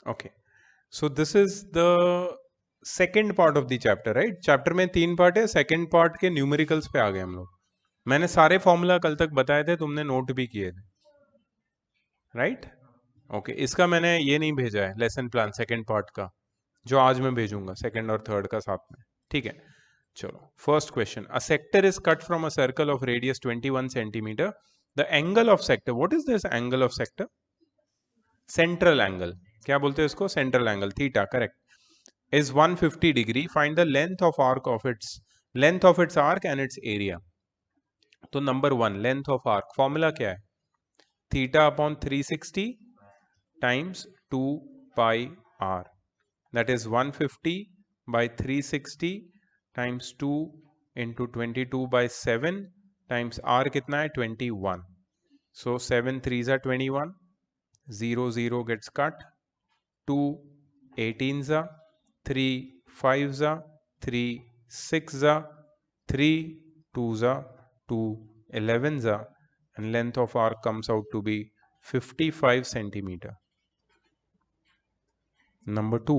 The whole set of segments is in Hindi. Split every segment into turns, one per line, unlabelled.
Okay, so this is the second part of the chapter, right? Chapter में 3 पार्ट है, सेकेंड पार्ट के न्यूमेरिकल्स पे आ गए हम लोग। मैंने सारे फॉर्मूला कल तक बताए थे, तुमने नोट भी किए थे, राइट? ओके, इसका मैंने ये नहीं भेजा है लेसन प्लान सेकेंड पार्ट का, जो आज मैं भेजूंगा सेकेंड और थर्ड का साथ में, ठीक है? चलो, first question, a sector is cut from a circle of radius 21 centimetre, the angle of sector, what is this angle of sector? Central angle, क्या बोलते हैं इसको? Central angle, theta, correct, is 150 degree. Find the length of its arc and its area. तो number 1, length of arc, formula क्या है? Theta upon 360 times 2 pi r, that is 150 by 360 times 2 into 22/7 times r कितना है? 21. सो 7 3 जा 21, 0 0 गेट्स कट, 2 18 जा, 3 5 जा, 3 6 जा, 3 2 जा, 2 11 जा, and length of arc comes out to be 55 centimeter. Number 2,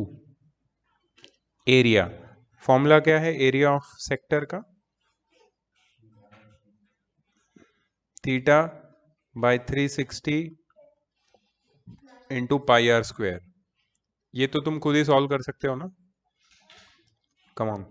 area, formula क्या है एरिया ऑफ सेक्टर का? Theta by 360 into pi are square. ये तो तुम खुद ही सॉल्व कर सकते हो ना, come on.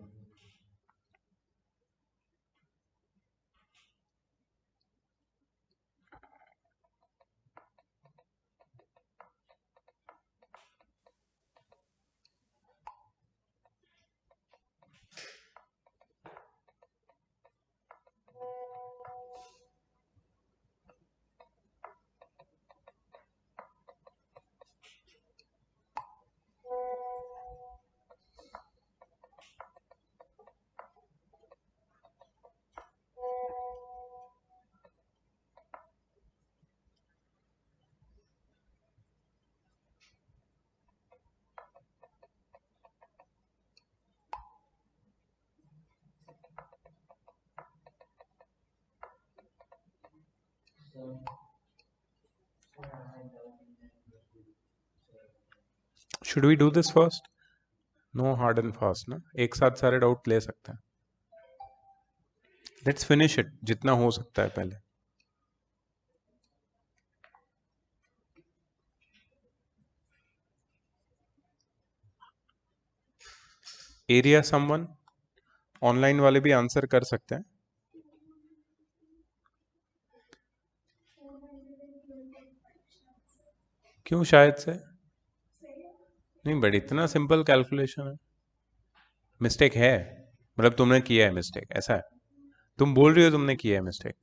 Should we do this first? No hard and fast ना, एक साथ सारे डाउट ले सकते हैं। लेट्स फिनिश इट जितना हो सकता है पहले। एरिया समवन, ऑनलाइन वाले भी आंसर कर सकते हैं। क्यों शायद से? नहीं, बट इतना सिंपल कैलकुलेशन है। मिस्टेक है, मतलब तुमने किया है मिस्टेक, ऐसा है? तुम बोल रही हो तुमने किया है मिस्टेक?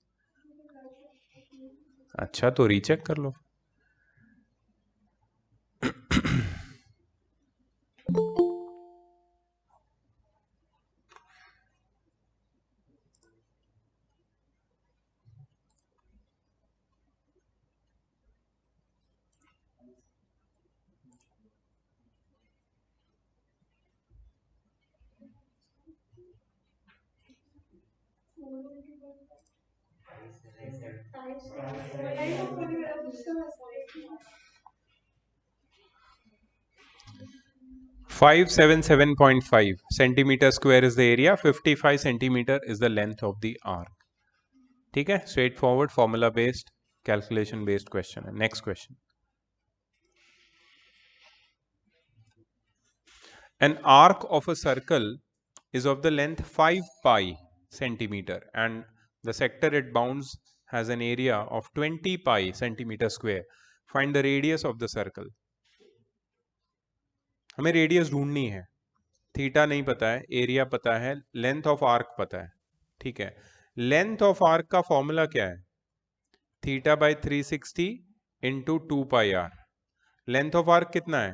अच्छा, तो रीचेक कर लो। Five 7.5 centimetre square is the area, 55 centimetre is the length of the arc. ठीक है, straightforward, formula based, calculation based question है। Next question, an arc of a circle is of the length 5 pi centimeter and the sector it bounds has an area of 20 pi centimeter square. Find the radius of the circle. हमें रेडियस ढूंढनी है, थीटा नहीं पता है, एरिया पता है, लेंथ ऑफ आर्क पता है। ठीक है, लेंथ ऑफ आर्क का फॉर्मूला क्या है? Theta by 360 into 2 pi R. Length of arc कितना है?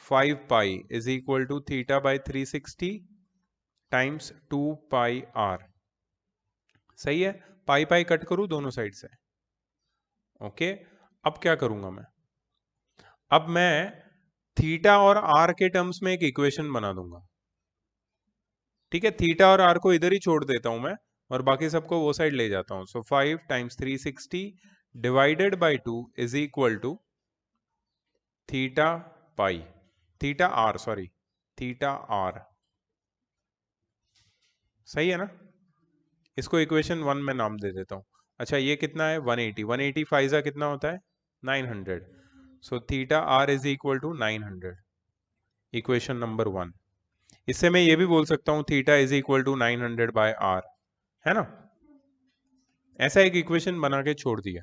5 pi is equal to theta by 360 times 2 pi R. सही है, पाई पाई कट करूं दोनों साइड से। ओके, अब क्या करूंगा मैं? अब मैं थीटा और आर के टर्म्स में एक इक्वेशन बना दूंगा। ठीक है, थीटा और आर को इधर ही छोड़ देता हूं मैं और बाकी सबको वो साइड ले जाता हूं। So 5 times 360 divided by 2 is equal to theta pi, theta R, sorry theta R, सही है ना। इसको इक्वेशन 1 में नाम दे देता हूं। अच्छा ये कितना है 180, 180 फाइजा कितना होता है 900, so theta R is equal to 900, equation number 1। इससे मैं ये भी बोल सकता हूं theta is equal to 900 by R, है ना। ऐसा एक इक्वेशन बना के छोड़ दिया।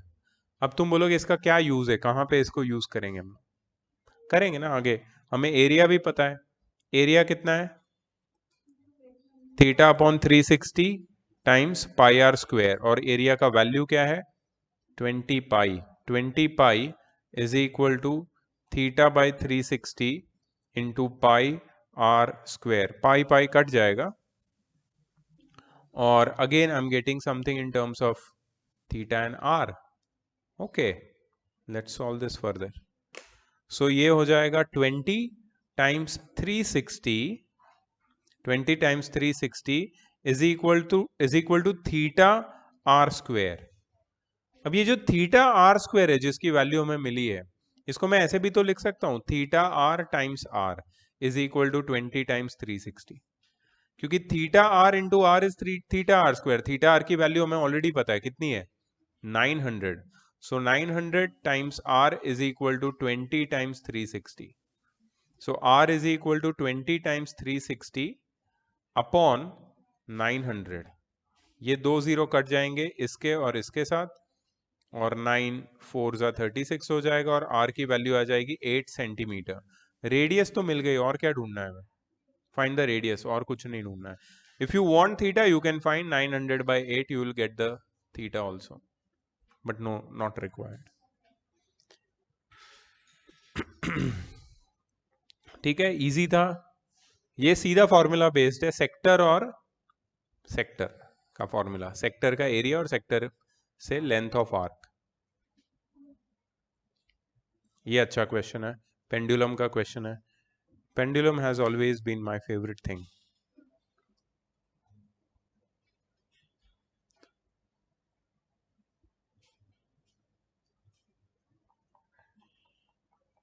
अब तुम बोलोगे इसका क्या यूज है, कहां पे इसको यूज करेंगे हम, करेंगे ना आगे। हमें एरिया भी पता है, एरिया कितना है theta upon 360 times pi are square, और एरिया का वैल्यू क्या है 20 pi, 20 pi is equal to theta by 360 into pi are square, pi pi cut जाएगा, और again I am getting something in terms of theta and r. Okay, let's solve this further. So ये हो जाएगा 20 times 360, 20 times 360 is equal to theta are square. अब ये जो थीटा आर स्क्वायर है जिसकी वैल्यू हमें मिली है, इसको मैं ऐसे भी तो लिख सकता हूं theta R times R is equal to 20 times 360, क्योंकि theta R into R is theta are square, थीटा आर की वैल्यू हमें ऑलरेडी पता है कितनी है 900, so 900 times r is equal to 20 times 360, so r is equal to 20 times 360 upon 900, ये दो जीरो कट जाएंगे इसके और इसके साथ, और 9 4 जा 36 हो जाएगा, और r की वैल्यू आ जाएगी 8 सेंटीमीटर। रेडियस तो मिल गई, और क्या ढूंढना है हमें, फाइंड द रेडियस, और कुछ नहीं ढूंढना है। If you want theta you can find 900 by 8, you will get the theta also, but no, not required। ठीक है, इजी था ये, सीधा फॉर्मूला बेस्ड है, सेक्टर और सेक्टर का फॉर्मूला, सेक्टर का एरिया और सेक्टर से लेंथ ऑफ आर्क। ये अच्छा क्वेश्चन है, पेंडुलम का क्वेश्चन है। Pendulum has always been my favourite thing.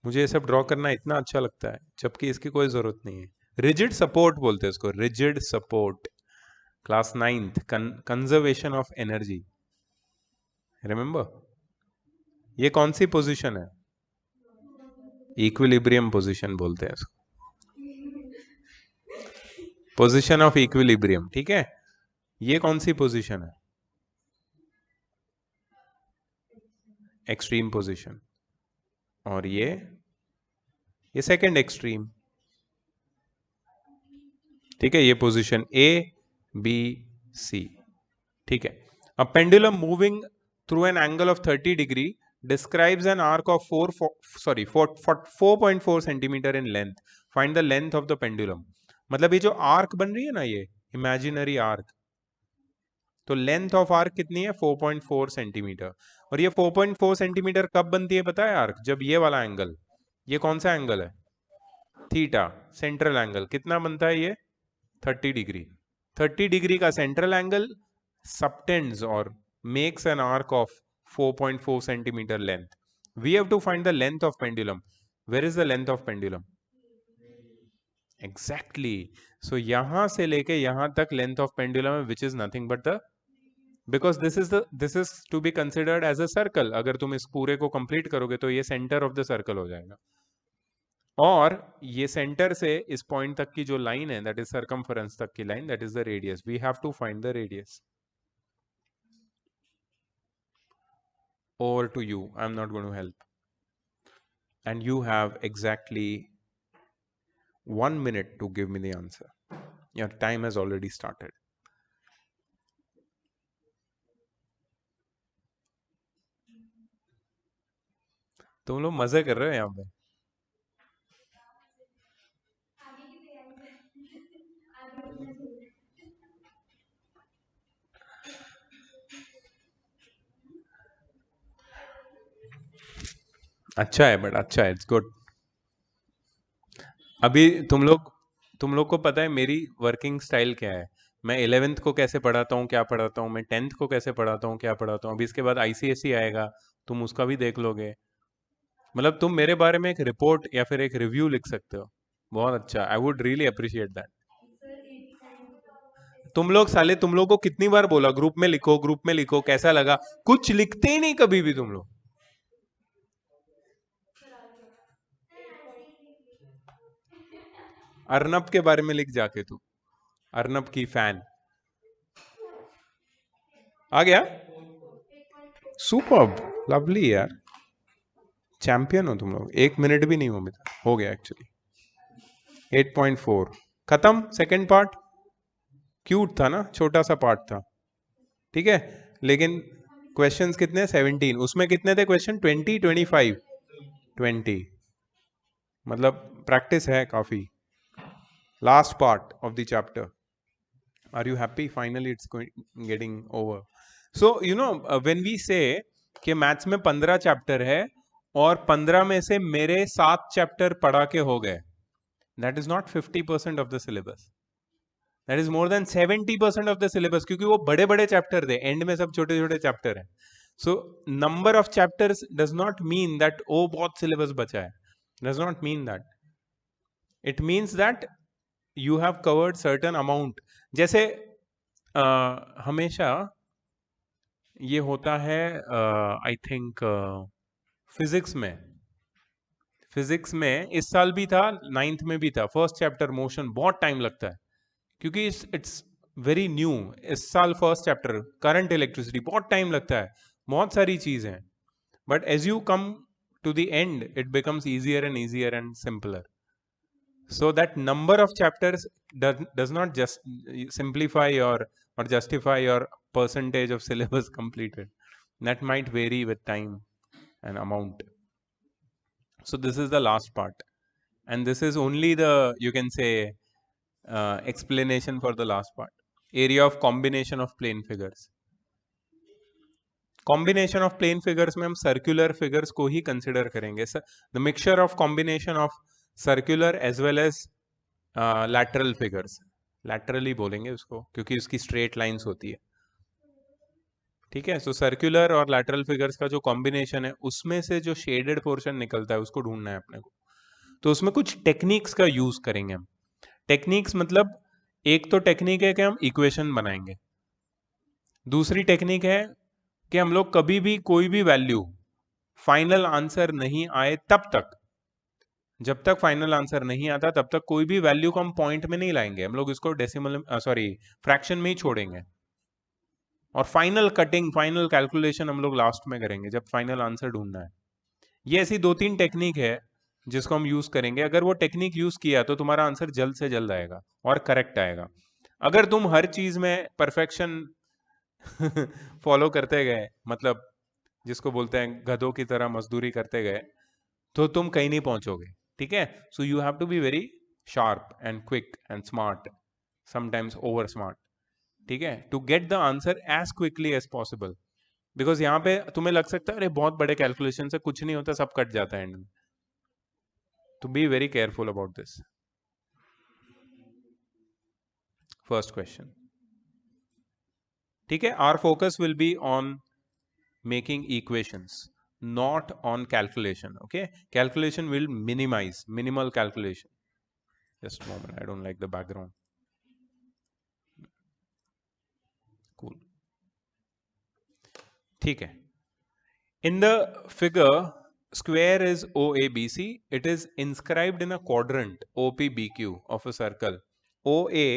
मुझे ये सब ड्रॉ करना इतना अच्छा लगता है, जबकि इसकी कोई जरूरत नहीं है। रिजिड सपोर्ट बोलते हैं इसको, rigid support, class 9th, conservation of energy, remember. ये कौन सी पोजीशन है, इक्विलिब्रियम पोजीशन बोलते हैं इसको, पोजीशन ऑफ इक्विलिब्रियम, ठीक है। ये कौन सी पोजीशन है, एक्सट्रीम पोजीशन, और ये सेकंड एक्सट्रीम, ठीक है। ये पोजीशन ए बी सी, ठीक है। A pendulum moving through an angle of 30 degree describes an arc of 4.4 centimetre in length, find the length of the pendulum. मतलब ये जो आर्क बन रही है ना, ये इमेजिनरी आर्क, तो लेंथ ऑफ आर्क कितनी है 4.4 सेंटीमीटर, और ये 4.4 सेंटीमीटर कब बनती है पता है आर्क, जब ये वाला एंगल, ये कौन सा एंगल है थीटा, सेंट्रल एंगल कितना बनता है ये 30 डिग्री, 30 डिग्री का सेंट्रल एंगल सबटेंड्स और makes an arc of 4.4 centimeter length. We have to find the length of pendulum. Where is the length of pendulum? Exactly. So यहां से लेके यहां तक length of pendulum है, which is nothing but the, because this is to be considered as a circle. अगर तुम इस पूरे को complete करोगे तो ये center of the circle हो जाएगा, और ये सेंटर से इस पॉइंट तक की जो लाइन है, दैट इज सर्कमफरेंस तक की line, that is the radius. We have to find the radius. Over to you, I'm not going to help, and you have exactly 1 minute to give me the answer. Your time has already started. तुम लोग मजे कर रहे हो यहाँ पे। अच्छा है, बट अच्छा है, इट्स गुड। अभी तुम लोग को पता है मेरी वर्किंग स्टाइल क्या है, मैं 11th को कैसे पढ़ाता हूँ, क्या पढ़ाता हूँ, मैं 10th को कैसे पढ़ाता हूँ, क्या पढ़ाता हूँ। अभी इसके बाद ICSE आएगा, तुम उसका भी देख लोगे, मतलब तुम मेरे बारे में एक रिपोर्ट या फिर एक रिव्यू लिख सकते हो, बहुत अच्छा, I would really appreciate that. तुम लोग साले, तुम लोग को कितनी बार बोला ग्रुप में लिखो, ग्रुप में लिखो, कैसा लगा? कुछ लिखते ही नहीं कभी भी तुम लोग। अर्नब के बारे में लिख जाके तू, अर्नब की फैन। आ गया? सुपर्ब, लवली यार, चैंपियन हो तुम लोग, 1 मिनट भी नहीं हो गया एक्चुअली। 8.4 खत्म, सेकंड पार्ट। क्यूट था ना, छोटा सा पार्ट था, ठीक है। लेकिन क्वेश्चंस कितने? 17। उसमें कितने थे क्वेश्चन? 20, 25, 20। मतलब प्रैक्टिस है काफी। Last part of the chapter. Are you happy? Finally it's getting over. So you know when we say कि मैथ्स में 15 चैप्टर है और 15 में से मेरे 7 चैप्टर पढ़ा के हो गए, that is not 50% of the syllabus, that is more than 70% of the syllabus, क्योंकि वो बड़े बड़े चैप्टर थे, एंड में सब छोटे छोटे चैप्टर हैं। So number of chapters does not mean that oh बहुत सिलेबस बचा है, does not mean that. It means that you have covered certain amount. जैसे हमेशा ये होता है, आई थिंक फिजिक्स में, फिजिक्स में इस साल भी था, 9th में भी था, फर्स्ट चैप्टर मोशन बहुत टाइम लगता है, क्योंकि इट्स वेरी न्यू। इस साल फर्स्ट चैप्टर करंट इलेक्ट्रिसिटी बहुत टाइम लगता है, बहुत सारी चीज हैं। But as you come to the end it becomes easier and simpler. So that number of chapters does not just simplify or justify your percentage of syllabus completed. That might vary with time and amount. So this is the last part, and this is only the, you can say, explanation for the last part. Area of combination of plane figures. Combination of plane figures में हम सर्कुलर फिगर्स को ही कंसिडर करेंगे, the mixture of combination of circular as well as lateral figures. Laterally बोलेंगे उसको क्योंकि उसकी स्ट्रेट लाइंस होती है, ठीक है। सो सर्कुलर और लैटरल फिगर्स का जो कॉम्बिनेशन है, उसमें से जो शेडेड पोर्शन निकलता है उसको ढूंढना है अपने को। तो उसमें कुछ टेक्निक्स का यूज करेंगे हम। टेक्निक्स मतलब, एक तो टेक्निक है कि हम इक्वेशन बनाएंगे, दूसरी टेक्निक है कि हम लोग कभी भी कोई भी वैल्यू फाइनल आंसर नहीं आए तब तक, जब तक फाइनल आंसर नहीं आता तब तक कोई भी वैल्यू को हम पॉइंट में नहीं लाएंगे, हम लोग इसको डेसिमल सॉरी फ्रैक्शन में ही छोड़ेंगे, और फाइनल कटिंग, फाइनल कैलकुलेशन हम लोग लास्ट में करेंगे जब फाइनल आंसर ढूंढना है। ये ऐसी 2-3 टेक्निक है जिसको हम यूज करेंगे। अगर वो टेक्निक यूज किया तो तुम्हारा आंसर जल्द से जल्द आएगा और करेक्ट आएगा। अगर तुम हर चीज में परफेक्शन फॉलो करते गए, मतलब जिसको बोलते हैं गधों की तरह मजदूरी करते गए, तो तुम कहीं नहीं पहुंचोगे, ठीक है। So you have to be very sharp and quick and smart, sometimes over smart, ठीक है, to get the answer as quickly as possible. Because यहाँ पे तुम्हें लग सकता है अरे बहुत बड़े कैलकुलेशन से कुछ नहीं होता, सब कट जाता है एंड में। तो be very careful about this. First question, ठीक है। Our focus will be on making equations, not on calculation. Okay, calculation will minimize, minimal calculation. Just a moment, I don't like the background. Cool. ठीक है। In the figure, square is OABC. It is inscribed in a quadrant OPBQ of a circle. OA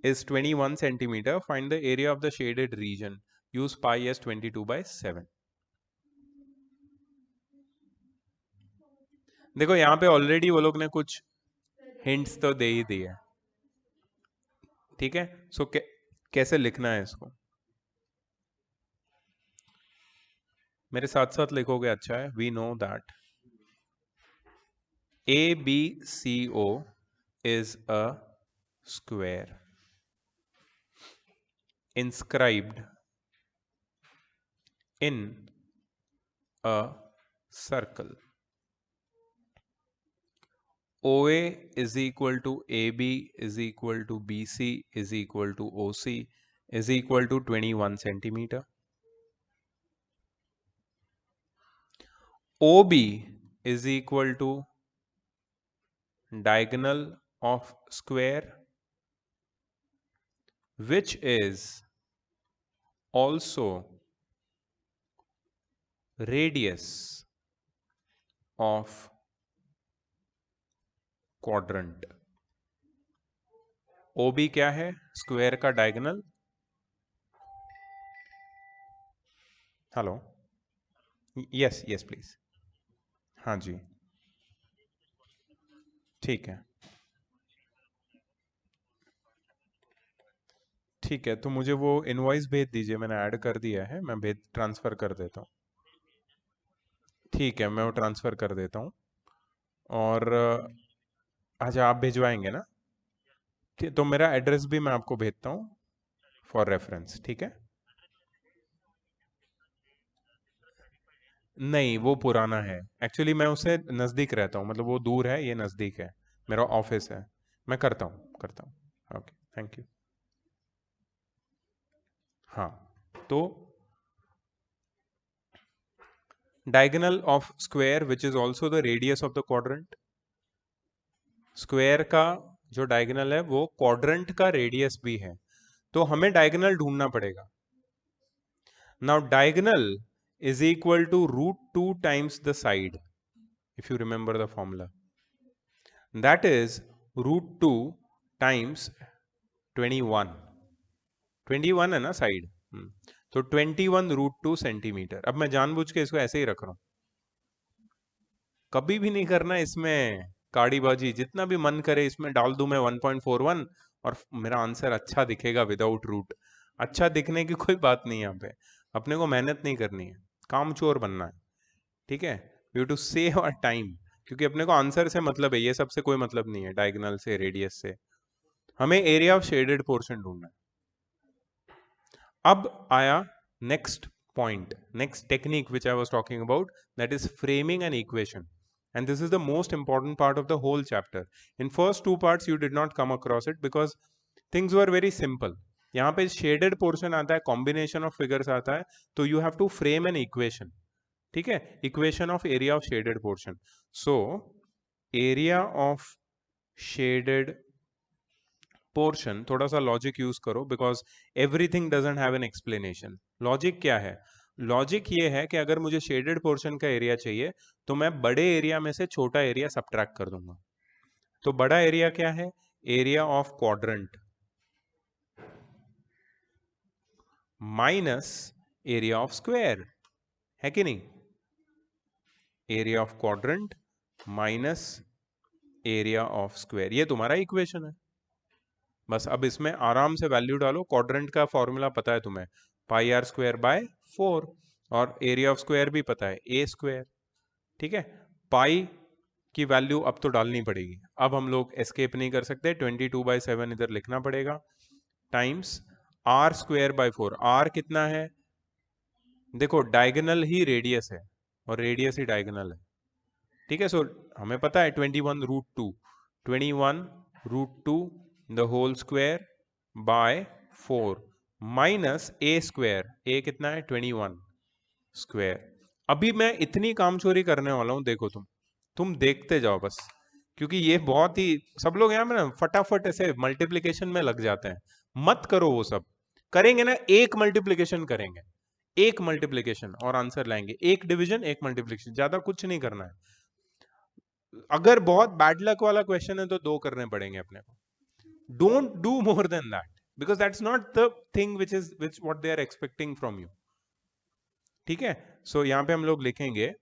is 21 centimeter. Find the area of the shaded region. Use pi as 22/7. देखो यहाँ पे ऑलरेडी वो लोग ने कुछ हिंट्स तो दे ही दिए, ठीक है। सो कैसे लिखना है इसको, मेरे साथ साथ लिखोगे, अच्छा है। We know that ABCO is a square inscribed in a circle. OA is equal to AB is equal to BC is equal to OC is equal to 21 centimeter. OB is equal to diagonal of square which is also radius of quadrant. OB क्या है? स्क्वायर का diagonal. Hello, yes yes please. हाँ जी, ठीक है ठीक है. तो मुझे वो इनवॉइस भेज दीजिए, मैंने ऐड कर दिया है, मैं भेज ट्रांसफर कर देता हूँ. ठीक है, मैं वो ट्रांसफर कर देता हूँ. और अच्छा, आप भिजवाएंगे ना? तो मेरा एड्रेस भी मैं आपको भेजता हूँ फॉर रेफरेंस. ठीक है. नहीं, वो पुराना है. एक्चुअली मैं उससे नज़दीक रहता हूँ, मतलब वो दूर है, ये नज़दीक है. मेरा ऑफिस है. मैं करता हूँ. Okay, thank you. हाँ, तो diagonal of square which is also the radius of the quadrant. Square का जो डायगोनल है वो क्वाड्रेंट का रेडियस भी है, तो हमें डायगोनल ढूंढना पड़ेगा. Now diagonal is equal to root 2 times the side, if you remember the formula. That is root 2 times 21. 21 है ना साइड. तो 21 रूट 2 सेंटीमीटर. अब मैं जानबूझ के इसको ऐसे ही रख रहा हूं, कभी भी नहीं करना इसमें काड़ीबाजी. जितना भी मन करे इसमें डाल दूं मैं 1.41 और मेरा आंसर अच्छा दिखेगा विदाउट रूट. अच्छा दिखने की कोई बात नहीं. यहाँ पे अपने को मेहनत नहीं करनी है, कामचोर बनना है. ठीक है, we to save our time, क्योंकि अपने को आंसर से मतलब है, ये सबसे कोई मतलब नहीं है, डायगोनल से, रेडियस से. हमें एरिया ऑफ शेडेड पोर्शन ढूंढना है. अब आया next point, next technique which I was talking about, that is framing an equation. And this is the most important part of the whole chapter. In first two parts you did not come across it because things were very simple. यहाँ पे shaded portion आता है, combination of figures आता है, तो you have to frame an equation. ठीक है, equation of area of shaded portion. So area of shaded portion, थोड़ा सा लॉजिक यूज करो, because everything doesn't have an explanation. Logic क्या है? लॉजिक ये है कि अगर मुझे शेडेड पोर्शन का एरिया चाहिए तो मैं बड़े एरिया में से छोटा एरिया सबट्रैक्ट कर दूंगा. तो बड़ा एरिया क्या है? Area of quadrant minus area of square, है कि नहीं? Area of quadrant minus area of square, ये तुम्हारा इक्वेशन है. बस अब इसमें आराम से वैल्यू डालो. क्वाड्रेंट का फॉर्मूला पता है तुम्हें, पाई आर स्क्वायर बाय 4, और एरिया ऑफ स्क्वायर भी पता है, ए स्क्वायर. ठीक है, पाई की वैल्यू अब तो डालनी पड़ेगी. अब हम लोग एस्केप नहीं कर सकते, 22/7 इधर लिखना पड़ेगा, times R square by 4. R कितना है? देखो, डायगोनल ही रेडियस है और रेडियस ही डायगोनल है. ठीक है, सो हमें पता है 21 root 2, 21 root 2 the whole square by 4 minus a square. A कितना है? 21 स्क्वायर. अभी मैं इतनी कामचोरी करने वाला हूं, देखो तुम देखते जाओ बस, क्योंकि ये बहुत ही, सब लोग यहाँ में ना फटाफट ऐसे मल्टीप्लिकेशन में लग जाते हैं. मत करो वो सब. करेंगे ना, एक मल्टीप्लिकेशन करेंगे, एक मल्टीप्लिकेशन और आंसर लाएंगे. एक डिवीजन, एक मल्टीप्लिकेशन, ज्यादा कुछ नहीं करना है. अगर बहुत बैड लक वाला क्वेश्चन है तो दो करने पड़ेंगे अपने को. Don't do more than that, because that's not the thing which what they are expecting from you. ठीक है, सो यहां पे हम लोग लिखेंगे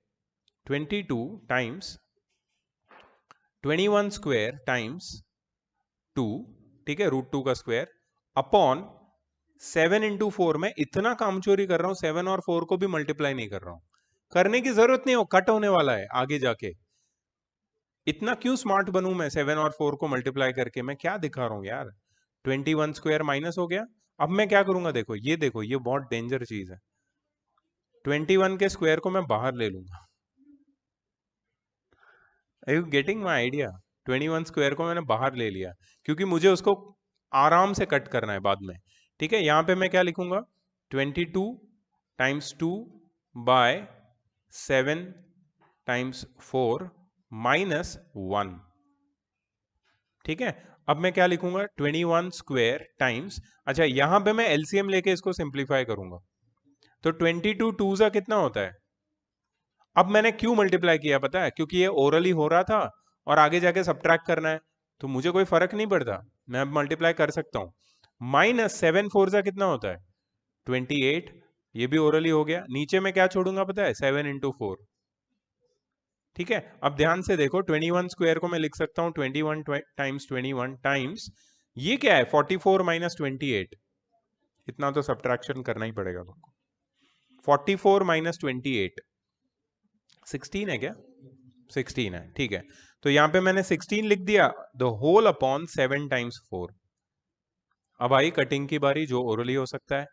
22 टाइम्स 21 स्क्वायर टाइम्स 2. ठीक है, रूट 2 का स्क्वायर अपॉन 7 इंटू 4. में इतना कामचोरी कर रहा हूं, 7 और 4 को भी मल्टीप्लाई नहीं कर रहा हूं. करने की जरूरत नहीं हो, कट होने वाला है आगे जाके. इतना क्यों स्मार्ट बनूं मैं 7 और 4 को मल्टीप्लाई करके? मैं क्या दिखा रहा हूं यार? 21 स्क्वायर माइनस हो गया. अब मैं क्या करूंगा? देखो, ये बहुत डेंजर चीज है. 21 के स्क्वायर को मैं बाहर ले लूंगा. Are you getting my idea? 21 square को मैंने बाहर ले लिया, क्योंकि मुझे उसको आराम से कट करना है बाद में. ठीक है, यहां पे मैं क्या लिखूंगा? 22 टाइम्स 2 बाय 7 टाइम्स 4 माइनस 1। ठीक है, अब मैं क्या लिखूंगा, 21 स्क्वायर टाइम्स, अच्छा यहां पे मैं एलसीएम लेके इसको सिंप्लीफाई करूंगा, तो 22 टू जा कितना होता है। अब मैंने क्यों मल्टीप्लाई किया पता है, क्योंकि ये ओरली हो रहा था और आगे जाके सब्ट्रैक्ट करना है, तो मुझे कोई फर्क नहीं पड़ता, मैं अब मल्टीप्लाई कर सकता हूं। माइनस 7 फोर जा कितना होता है 28, ये भी ओरली हो गया, नीचे में क्या छोड़ूंगा पता है 7 इंटू 4। ठीक है, अब ध्यान से देखो 21 स्क्वायर को मैं लिख सकता हूं 21 टाइम्स 21 टाइम्स, ये क्या है 44 माइनस 28, इतना तो सब्ट्रैक्शन करना ही पड़ेगा तुमको। 44 माइनस 28 16 है क्या, 16 है, ठीक है। तो यहां पे मैंने 16 लिख दिया, द होल अपॉन 7 टाइम्स 4। अब आई कटिंग की बारी, जो ओरली हो सकता है।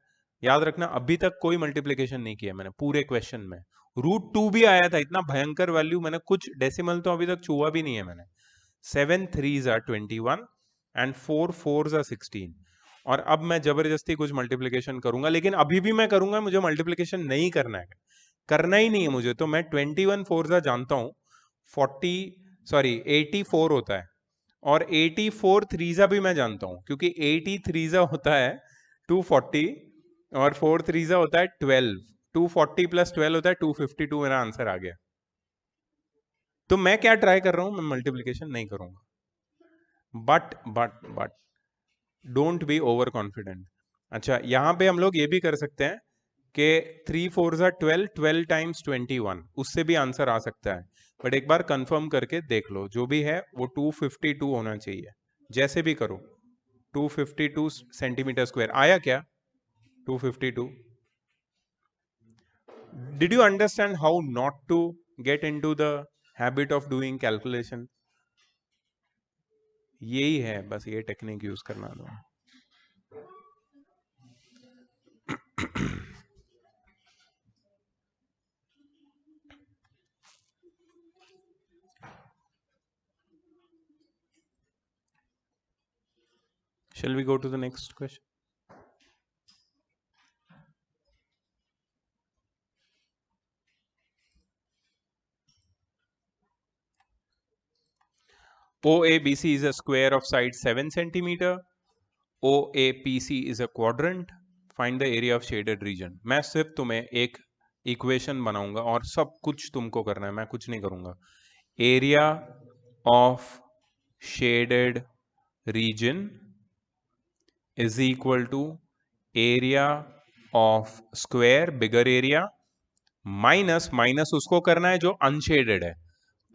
याद रखना अभी तक कोई मल्टीप्लीकेशन नहीं किया मैंने पूरे क्वेश्चन में, √2 भी आया था, इतना भयंकर वैल्यू, मैंने कुछ डेसिमल तो अभी तक छुआ भी नहीं है मैंने। 7 3s are 21 and 4 4s are 16। और अब मैं जबरदस्ती कुछ मल्टीप्लीकेशन करूंगा, लेकिन अभी भी मैं करूंगा, मुझे मल्टीप्लीकेशन नहीं करना है, करना ही नहीं है मुझे, तो मैं 21 4s जानता हूं 40, सॉरी 84 होता है, और 84 थ्रीजा भी मैं जानता हूं, क्योंकि 80 थ्रीजा होता है 240 और 4 थ्रीजा होता है 12, 240 प्लस 12 होता है 252, मेरा आंसर आ गया। तो मैं क्या ट्राई कर रहा हूं, मैं मल्टीप्लीकेशन नहीं करूंगा, but don't be over confident. अच्छा यहां पे हम लोग ये भी कर सकते हैं कि 3 4 12, 12 टाइम्स 21, उससे भी आंसर आ सकता है, बट एक बार कंफर्म करके देख लो, जो भी है वो 252 होना चाहिए, जैसे भी करो। 252 सेंटीमीटर स्क्वायर आया क्या 252। Did you understand how not to get into the habit of doing calculation, यही है बस, ये टेक्निक यूज करना दो। Shall we go to the next question? OABC is a square of side 7 centimeter. OAPC is a quadrant. Find the area of shaded region. मैं सिर्फ तुम्हें एक इक्वेशन बनाऊंगा और सब कुछ तुमको करना है, मैं कुछ नहीं करूंगा। Area of shaded region is equal to area of square bigger area minus minus उसको करना है जो अनशेडेड है,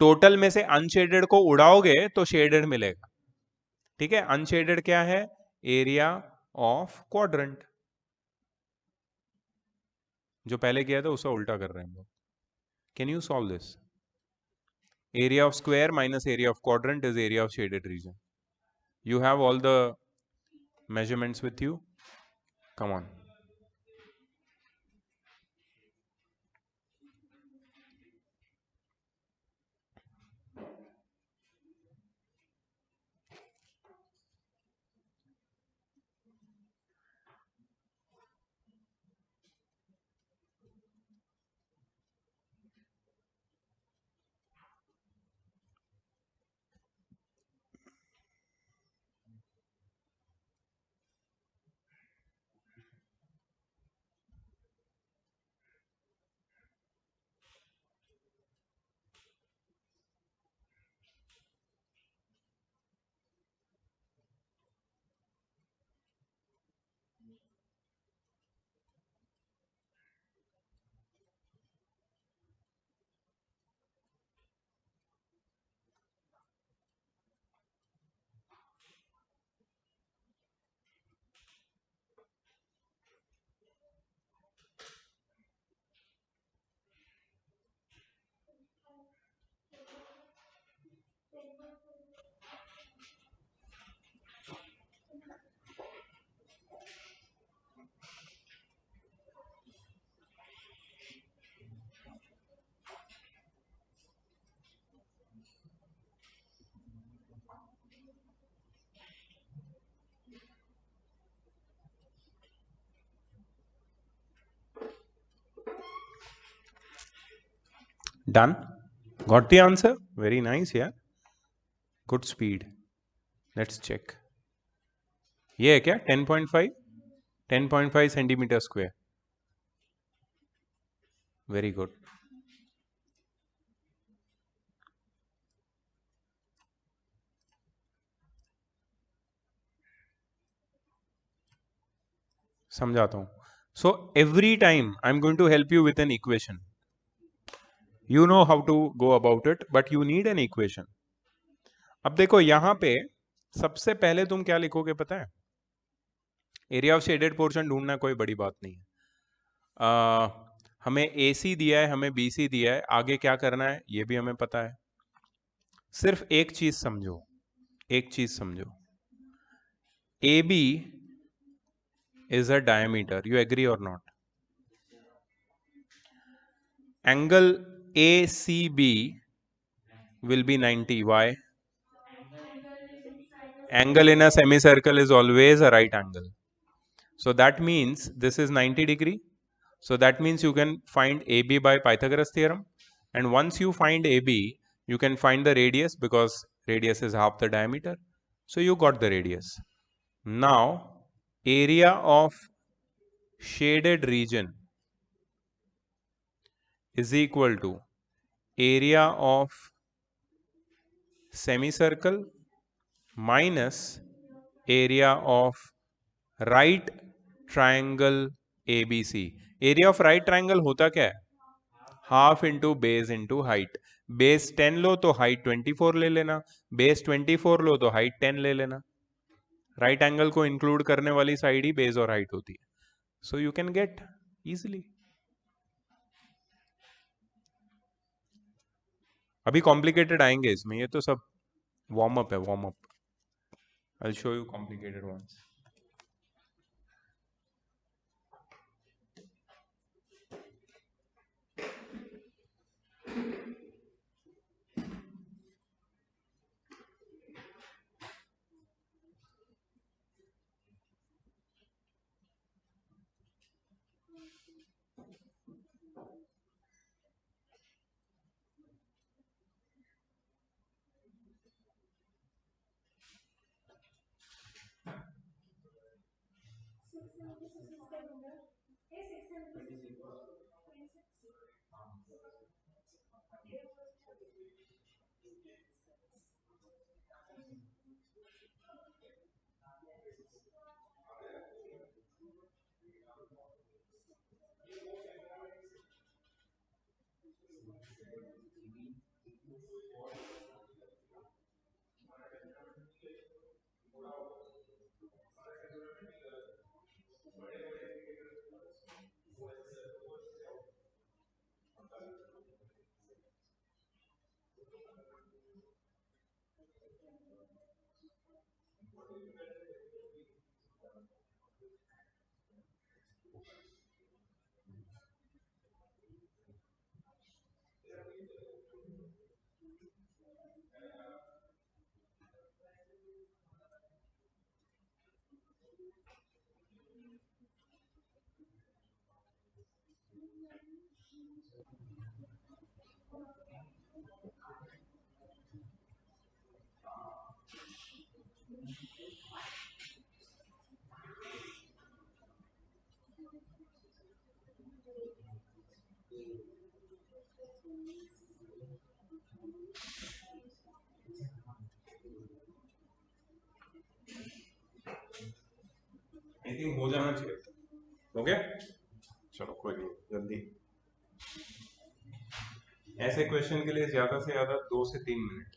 टोटल में से अनशेडेड को उड़ाओगे तो शेडेड मिलेगा। ठीक है, अनशेडेड क्या है, एरिया ऑफ क्वाड्रेंट, जो पहले किया था उसका उल्टा कर रहे हैं हम लोग। Can you solve this, area of square minus area of quadrant is area of shaded reason. You have all the measurements with you, come on. Done. Got the answer? Very nice, yeah. Good speed. Let's check. ये है क्या 10.5? 10.5 सेंटीमीटर स्क्वायर. Very good. समझाता हूँ. So every time I'm going to help you with an equation. You know how to go about it, but you need an equation. अब देखो यहाँ पे सबसे पहले तुम क्या लिखोगे पता है? एरिया ऑफ शेडेड पोर्शन ढूंढना कोई बड़ी बात नहीं है. हमें AC दिया है, हमें BC दिया है, आगे क्या करना है ये भी हमें पता है. सिर्फ एक चीज समझो, एक चीज समझो. AB is a diameter. You agree or not? Angle ACB will be 90. Why? Angle in a semicircle is always a right angle. So that means this is 90 degree. So that means you can find AB by Pythagoras theorem. And once you find AB, you can find the radius because radius is half the diameter. So you got the radius. Now, area of shaded region is equal to area of semicircle minus area of right triangle ABC. Area of right triangle होता क्या है? Half into base into height. Base 10 लो तो हाइट 24 ले लेना, बेस 24 लो तो हाइट 10 ले लेना. राइट एंगल को इंक्लूड करने वाली साइड ही बेस और हाइट होती है. So you can get easily. अभी कॉम्प्लिकेटेड आएंगे इसमें, ये तो सब वार्म अप है, warm up. I will show you complicated ones. I think हो जाना चाहिए. हो गया? चलो कोई नहीं, जल्दी. ऐसे क्वेश्चन के लिए ज्यादा से ज्यादा 2 से 3 मिनट.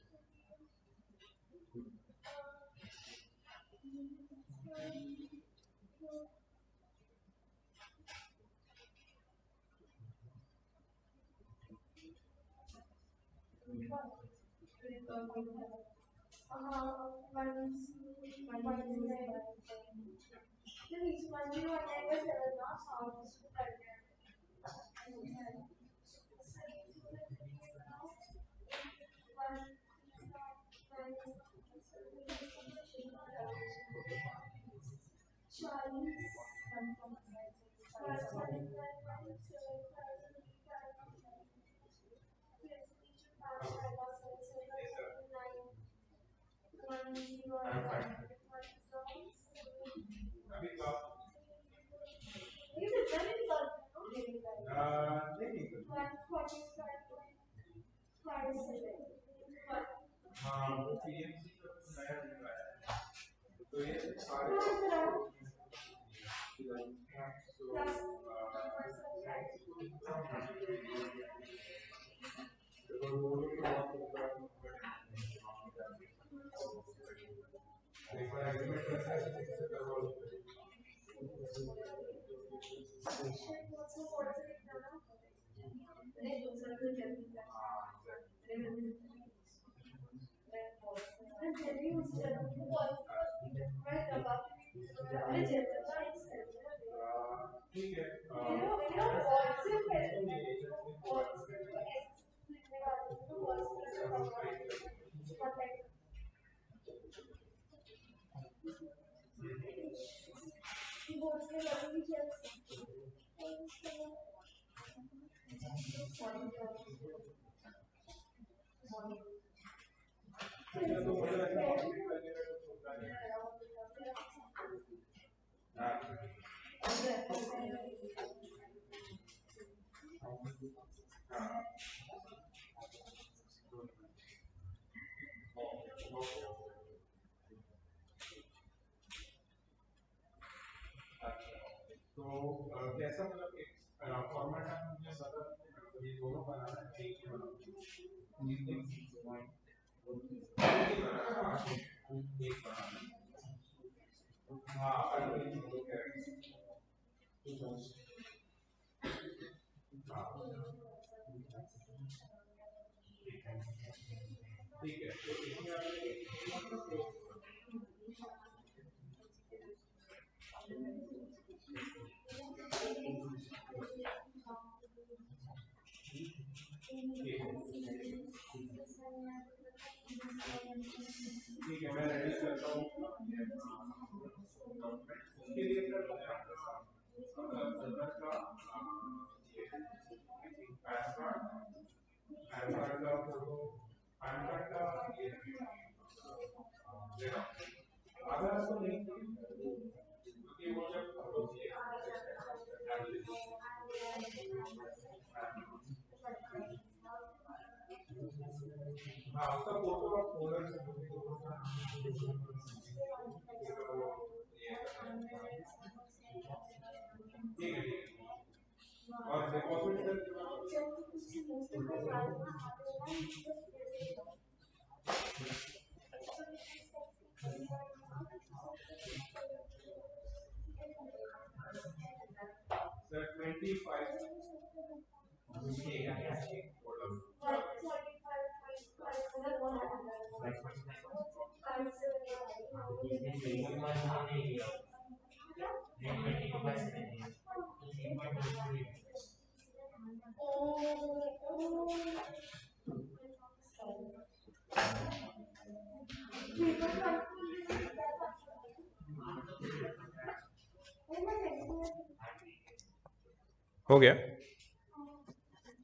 हो गया?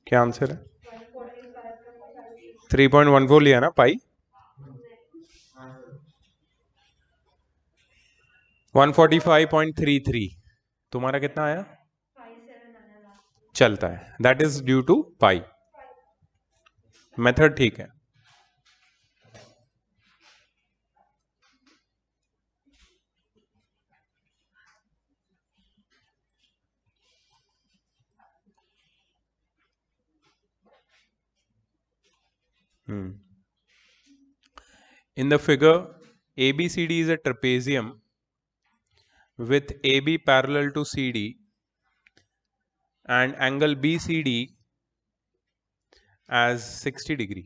क्या आंसर है? 3.14 लिया ना पाई? 145.33 तुम्हारा कितना आया? चलता है, that is due to pi. Method ठीक है। In the figure, ABCD is a trapezium with AB parallel to CD and angle BCD as 60 degree.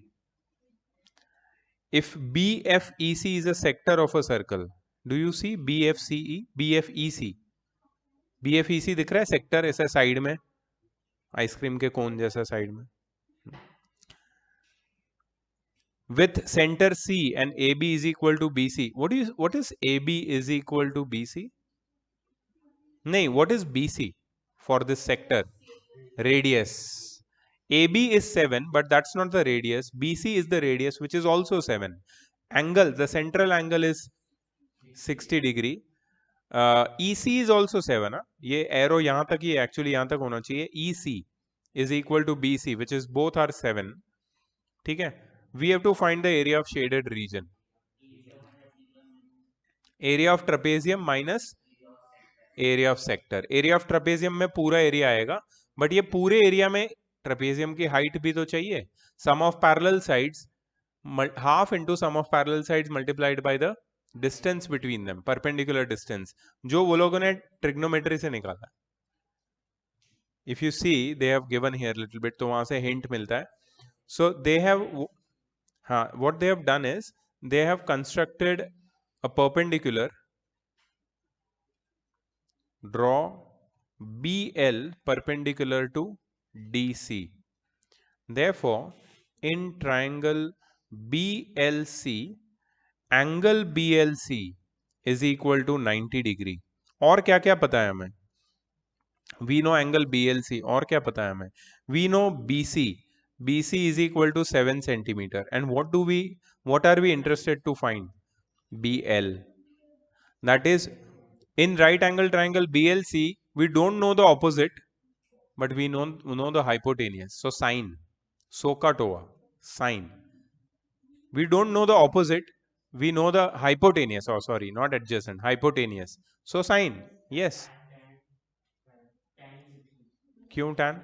If BFEC is a sector of a circle, do you see BFCE, BFEC? BFEC दिख रहा है सेक्टर ऐसा साइड में, आइसक्रीम के कोन जैसा साइड में, with center C and AB is equal to BC. What is AB is equal to BC? नहीं, what is BC for this sector? Radius. AB is 7, but that's not the radius. BC is the radius, which is also 7. Angle, the central angle is 60 degree. EC is also 7. ये arrow यहाँ तक ही actually यहाँ तक होना चाहिए. EC is equal to BC, which is both are 7. ठीक है? we have to find the area of shaded region. Area of trapezium minus area of sector. Area of trapezium में पूरा एरिया आएगा, बट ये पूरे एरिया में ट्रेपेजियम की हाइट भी तो चाहिए. Sum of parallel sides half into sum of parallel sides multiplied by the distance between them, perpendicular distance, जो वो लोगों ने ट्रिग्नोमेट्री से निकाला. If you see they have given here little bit, तो वहां से हिंट मिलता है. सो दे हैव, हाँ, what they have done is they have constructed a perpendicular. Draw BL perpendicular to DC. Therefore, in triangle BLC, angle BLC is equal to 90 degree. और क्या क्या पता है हमें? We know angle BLC. और क्या पता है हमें? We know BC. BC is equal to 7 centimeter. And what are we interested to find? BL. That is, in right angle triangle BLC, we don't know the opposite, but we know the hypotenuse. So sine, SOHCAHTOA, sine. We don't know the opposite, we know the hypotenuse. Oh, sorry, not adjacent, hypotenuse. So sine, yes. क्यों tan?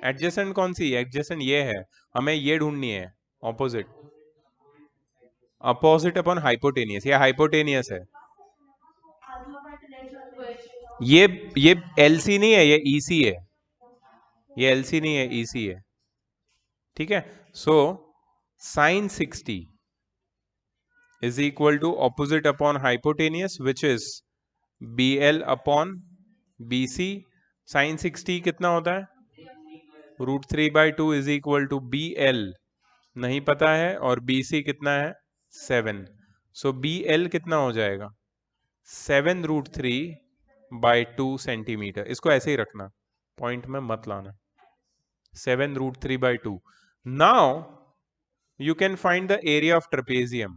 एडजेसेंट कौन सी? एडजेसेंट ये है, हमें ये ढूंढनी है ऑपोजिट. अपोजिट अपॉन हाइपोटेनियस, ये हाइपोटेनियस है. ये एलसी नहीं है, ये ईसी है. ये एलसी नहीं है, ईसी है. ठीक है. So sine 60 is equal to opposite upon hypotenuse, which is BL upon BC. Sine 60 कितना होता है? √3/2 इज इक्वल टू BL नहीं पता है, और BC कितना है? 7. सो BL कितना हो जाएगा? 7√3/2 सेंटीमीटर. इसको ऐसे ही रखना, पॉइंट में मत लाना. 7√3/2. Now you can find the area of trapezium.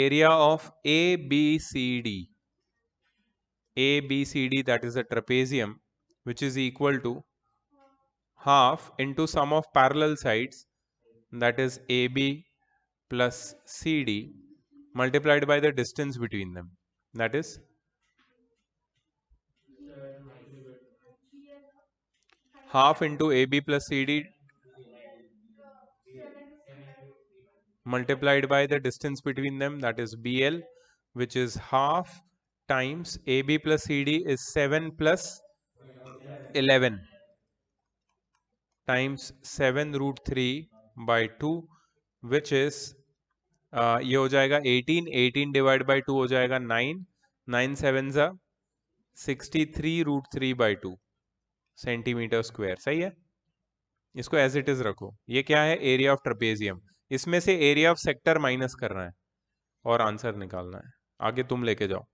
Area of ABCD. ABCD, that is a trapezium, which is equal to half into sum of parallel sides, that is AB plus CD, multiplied by the distance between them, that is half into AB plus CD multiplied by the distance between them, that is BL, which is half times AB plus CD is 7 plus 11 times 7√3/2, which is ये हो जाएगा 18. 18 डिवाइड बाई 2 हो जाएगा 9. 9 7 जा 63√3/2 सेंटीमीटर स्क्वायर. सही है. इसको एज इट इज रखो. ये क्या है? Area of trapezium. इसमें से एरिया ऑफ सेक्टर माइनस करना है और आंसर निकालना है. आगे तुम लेके जाओ.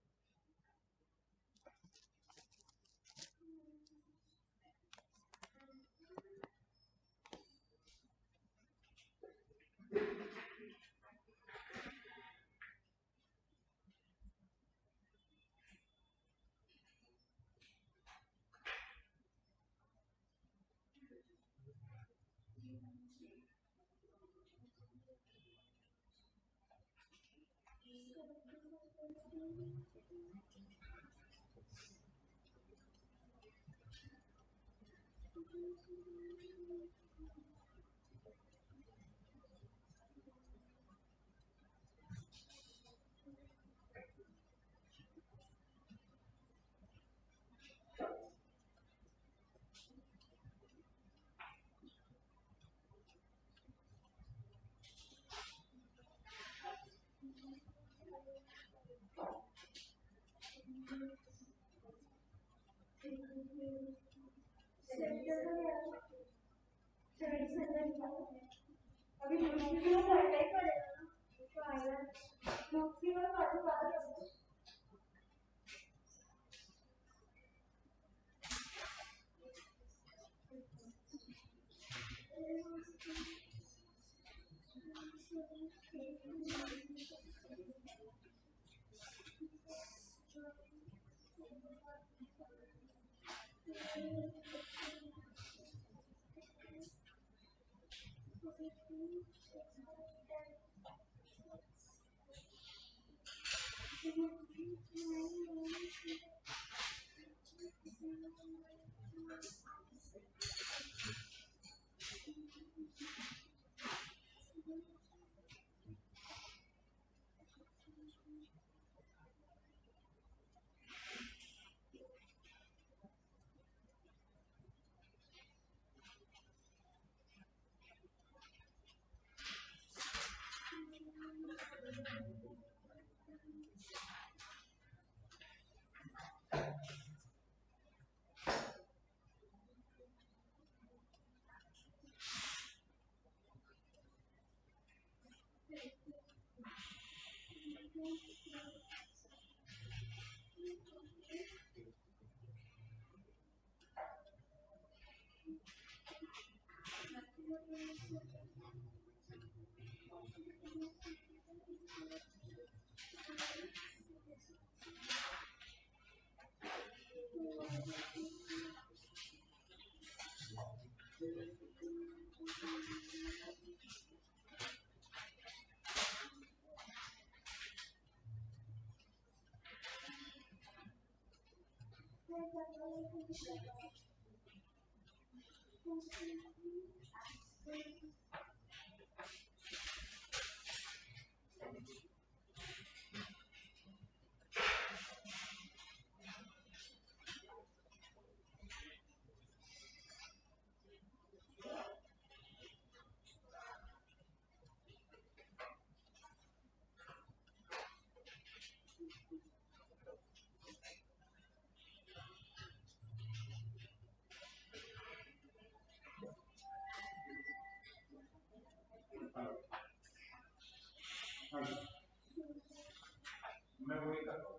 मैं वही करता हूँ,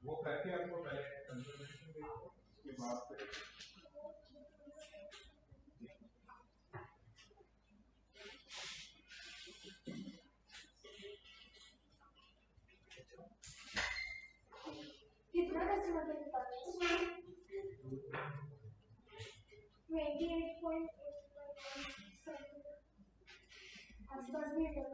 वो करके आपको पहले कंफर्मेशन देखो, उसके बाद फिर
कितना डेसिमल पे निकालना है? 28.8 आसपास भी है ना?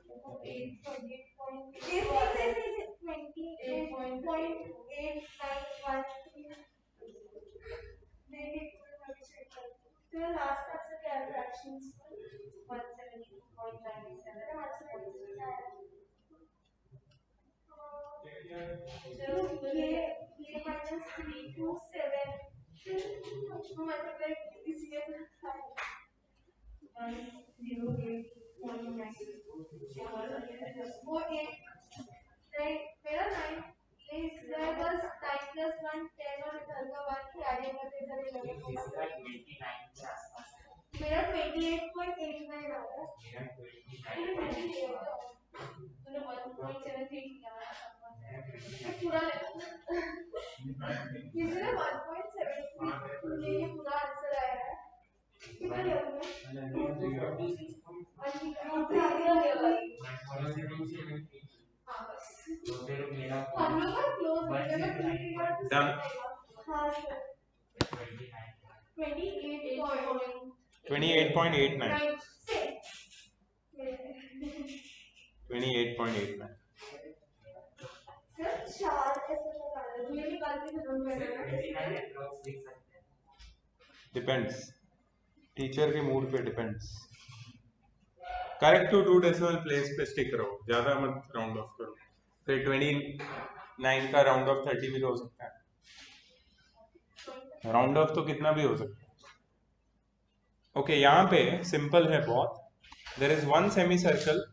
28.891 लास्ट आपसे क्या फ्रैक्शंस 172.97 ये माइनस 327 मतलब लाइक इसलिए 108.9 वो एक राइट मेरा 9 ये इसका बस 9 + 1 10 और इधर का 1 ही आगे करते इधर ही लगे मेरा 28.89 आ रहा है तूने 1.73 किया पूरा किसने 1.73 ये पूरा आंसर आया है कितना लिया तुमने हम लोग का क्लोज
डन।
हाँ सर 28.89
28.89
सर 4 ऐसे लगा रहे हो ये निकाल के खत्म करना है
डिपेंड्स, टीचर के मूड पे depends. Correct to 2 decimal place पे स्टिक रहो, ज्यादा मत राउंड ऑफ करो। फिर 29 का राउंड ऑफ 30 भी तो हो सकता है, राउंड ऑफ तो कितना भी हो सकता है। ओके, यहाँ पे सिंपल है बहुत। There is one semi circle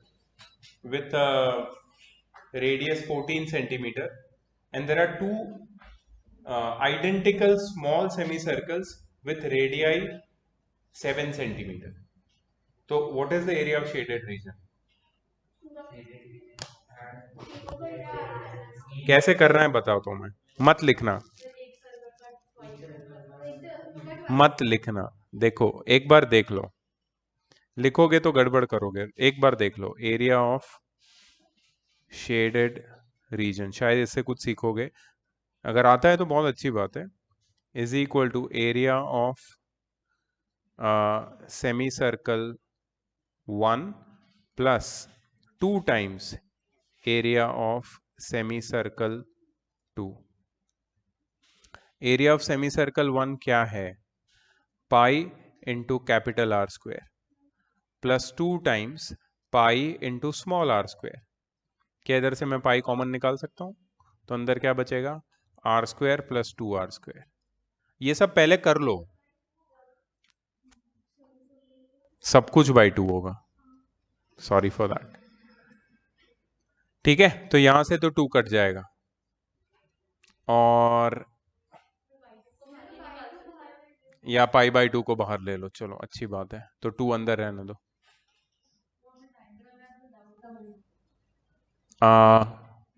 with radius 14 centimeter and there are two identical small semicircles with radii 7 centimeter. So what is the area of shaded region? कैसे करना है बताओ तो, मैं मत लिखना, मत लिखना। देखो एक बार देख लो, लिखोगे तो गड़बड़ करोगे। एक बार देख लो, एरिया ऑफ शेडेड रीजन, शायद इससे कुछ सीखोगे। अगर आता है तो बहुत अच्छी बात है। Is equal to area of semi circle 1 plus 2 times area of semi circle 2। Area of semi circle 1 क्या है? Pi into capital R square plus 2 times pi into small r square. क्या इधर से मैं पाई कॉमन निकाल सकता हूं? तो अंदर क्या बचेगा? R square plus 2 R square. ये सब पहले कर लो, सब कुछ बाई 2 होगा। Sorry for that. ठीक है, तो यहां से तो 2 कट जाएगा और या पाई बाई 2 को बाहर ले लो। चलो अच्छी बात है, तो 2 अंदर रहने दो।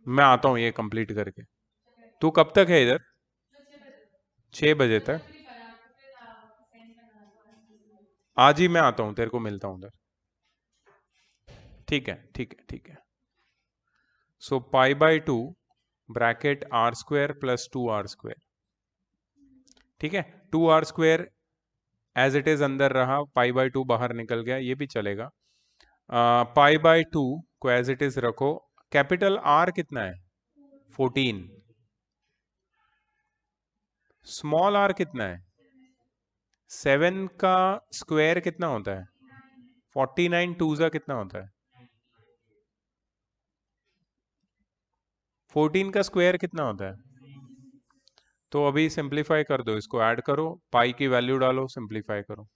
मैं आता हूँ ये कंप्लीट करके। तू कब तक है इधर? 6 बजे तक। आज ही मैं आता हूँ, तेरे को मिलता हूँ उधर। ठीक है ठीक है ठीक है। So pi by 2 bracket R square plus 2 R square. ठीक है, 2 R square as it is अंदर रहा, पाई बाई 2 बाहर निकल गया, ये भी चलेगा। पाई बाई 2 को एज इट इज रखो। कैपिटल आर कितना है? 14। स्मॉल आर कितना है? 7 का स्क्वायर कितना होता है? 49। 2 का कितना होता है? 14 का स्क्वायर कितना होता है? तो अभी सिंप्लीफाई कर दो, इसको ऐड करो, पाई की वैल्यू डालो, सिंप्लीफाई करो।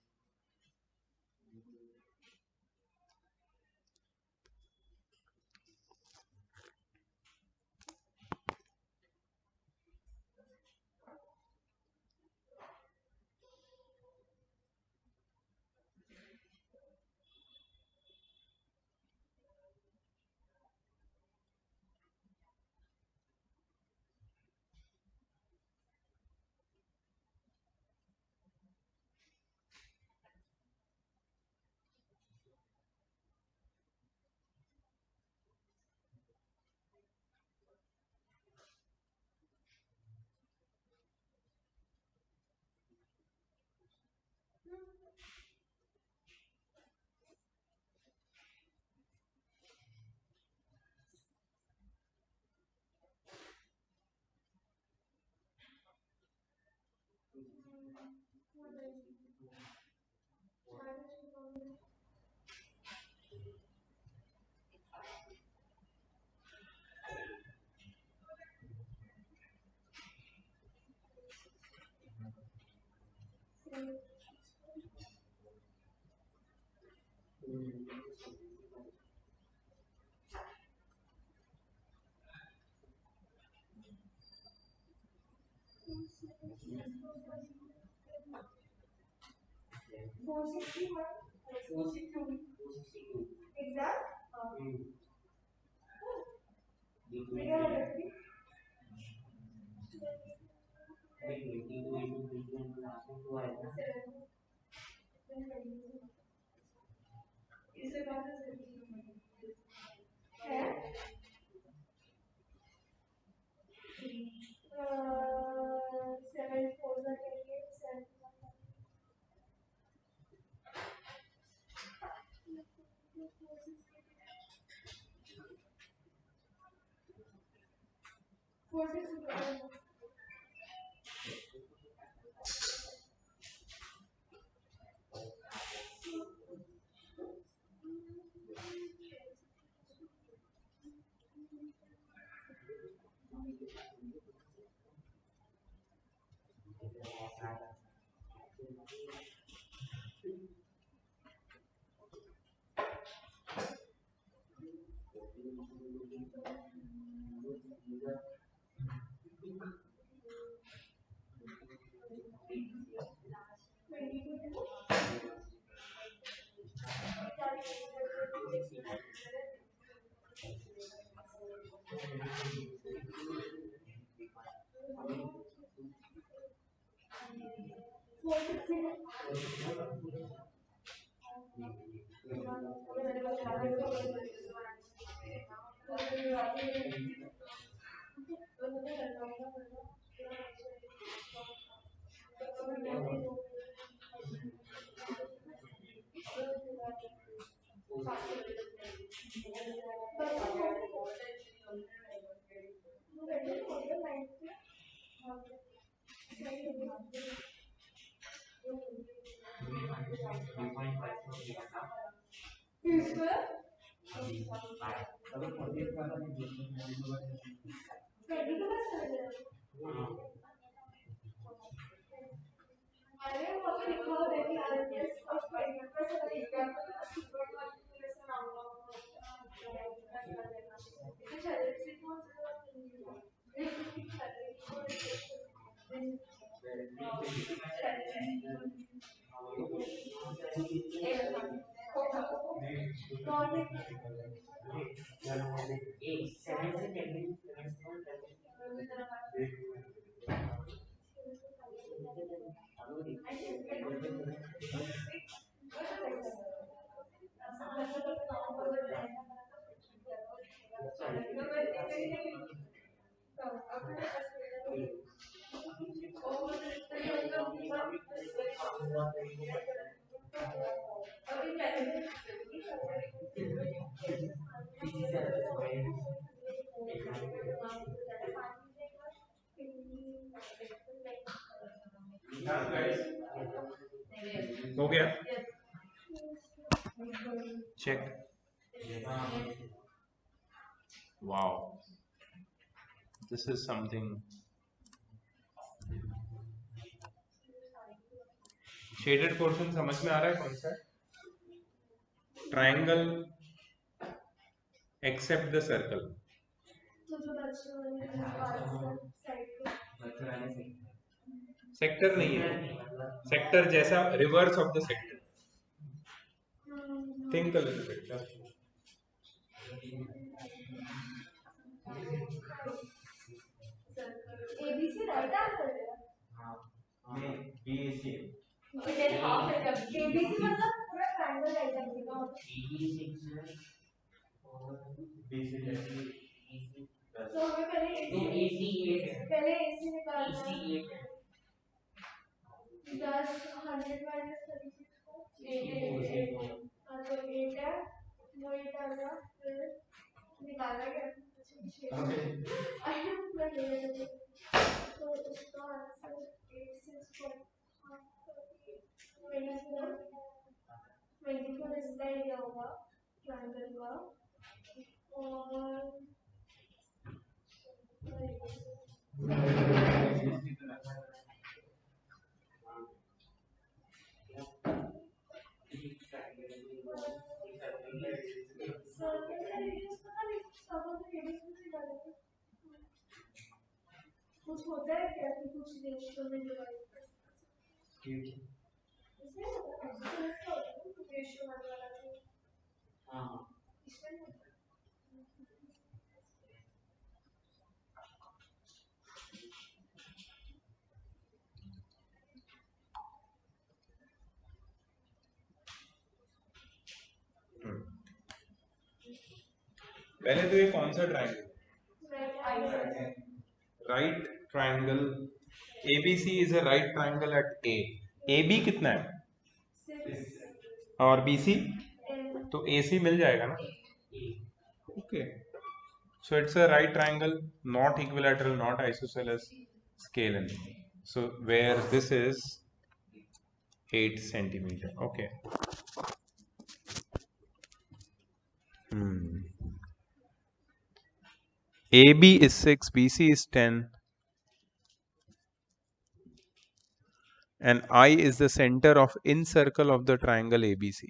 अरे वो तो लिखा हुआ है कि RMS और 5% का एग्जांपल का सुपर मार्केट में ऐसा नाम
हो गया check wow this is something shaded portion समझ में आ रहा है कौन सा triangle except the circle sector नहीं है सेक्टर जैसा reverse of the sector think a little bit
ABC right answer है
नहीं बीसी
इट हाफ है ABC मतलब पूरा ट्रायंगल राइट आंसर का
बीसी
तो हमें पहले AC निकालना है 10 100 माइनस 36 को 8 हाँ तो 8 है वो 8 आ गया फिर निकाला गया तो इसका आंसर 24 इसका एरिया होगा ट्रायंगल का और कुछ होता है क्या कि कुछ रेशियो में डिवाइड इसमें रेशियो वाला
हाँ
इसमें
पहले तो ये कौन सा triangle right triangle ABC is a right triangle eight A AB कितना है और BC तो AC मिल जाएगा ना okay so it's a right triangle not equilateral not isosceles scale so where this is 8 centimeter okay AB is 6 BC is 10 and I is the center of incircle of the triangle ABC.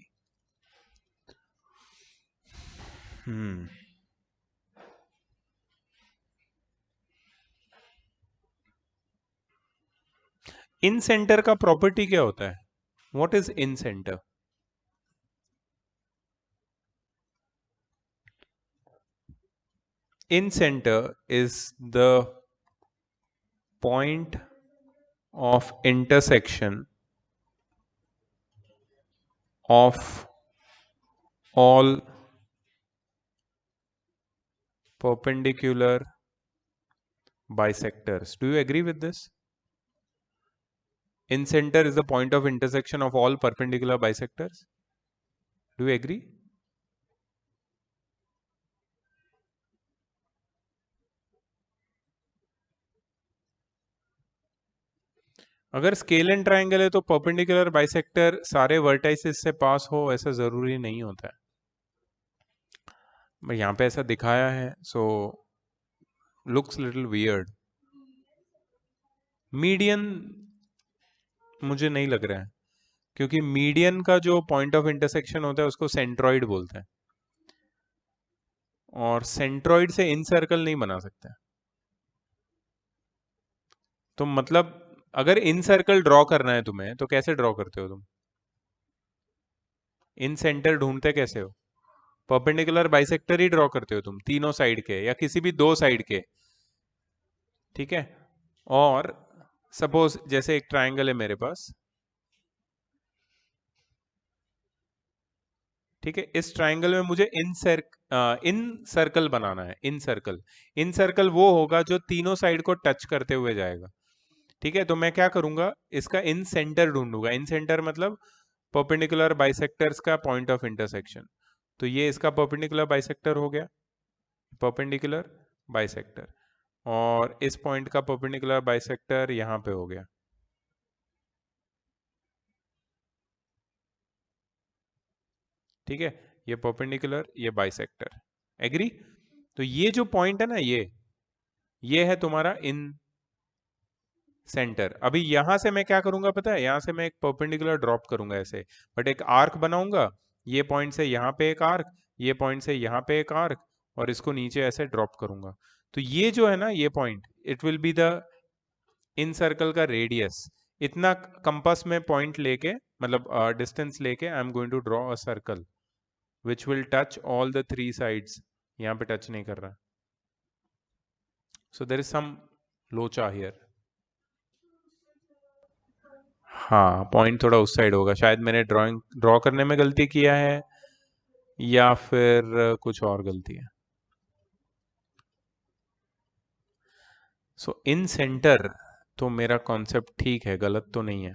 In centre का प्रॉपर्टी क्या होता है what is in centre in centre is the point of intersection of all perpendicular bisectors. Do you agree with this? In center is the point of intersection of all perpendicular bisectors. Do you agree? अगर स्केल एंड ट्राइंगल है तो परपेंडिकुलर बाइसेक्टर सारे वर्टाइसिस से पास हो ऐसा जरूरी नहीं होता है, बट यहाँ पे ऐसा दिखाया है, सो लुक्स लिटिल वियर्ड। मीडियन मुझे नहीं लग रहा है, क्योंकि मीडियन का जो पॉइंट ऑफ इंटरसेक्शन होता है उसको सेंट्रॉइड बोलते हैं, और सेंट्रॉइड से इन सर्कल नहीं बना सकते। तो मतलब अगर इन सर्कल ड्रॉ करना है तुम्हें तो कैसे ड्रॉ करते हो तुम? इन सेंटर ढूंढते कैसे हो? परपेंडिकुलर बाइसेक्टर ही ड्रॉ करते हो तुम, तीनों साइड के या किसी भी दो साइड के, ठीक है। और सपोज जैसे एक ट्राइंगल है मेरे पास, ठीक है, इस ट्राइंगल में मुझे इन सर्कल बनाना है। इन सर्कल वो होगा जो तीनों साइड को टच करते हुए जाएगा, ठीक है। तो मैं क्या करूंगा, इसका इन सेंटर ढूंढूंगा। इन सेंटर मतलब परपेंडिकुलर बाइसेक्टर्स का पॉइंट ऑफ इंटरसेक्शन। तो ये इसका परपेंडिकुलर बाइसेक्टर हो गया, परपेंडिकुलर बाइसेक्टर, और इस पॉइंट का परपेंडिकुलर बाइसेक्टर यहां पे हो गया, ठीक है। ये परपेंडिकुलर, ये बाइसेक्टर, एग्री। तो ये जो पॉइंट है ना, ये है तुम्हारा इन सेंटर। अभी यहां से मैं क्या करूंगा पता है, यहां से मैं एक परपेंडिकुलर ड्रॉप करूंगा ऐसे, बट एक आर्क बनाऊंगा, ये पॉइंट से यहां पे एक आर्क, ये पॉइंट से यहां पे एक आर्क, और इसको नीचे ऐसे ड्रॉप करूंगा। तो ये जो है ना, ये point, it will be the incircle का रेडियस। इतना कंपास में पॉइंट लेके, मतलब डिस्टेंस लेके, I am going to draw a circle which will touch all the three sides. यहाँ पे टच नहीं कर रहा, सो देर इज सम लोचा हियर। हाँ, पॉइंट थोड़ा उस साइड होगा, शायद मैंने ड्रॉ करने में गलती किया है, या फिर कुछ और गलती है। सो इन सेंटर तो मेरा कॉन्सेप्ट ठीक है, गलत तो नहीं है।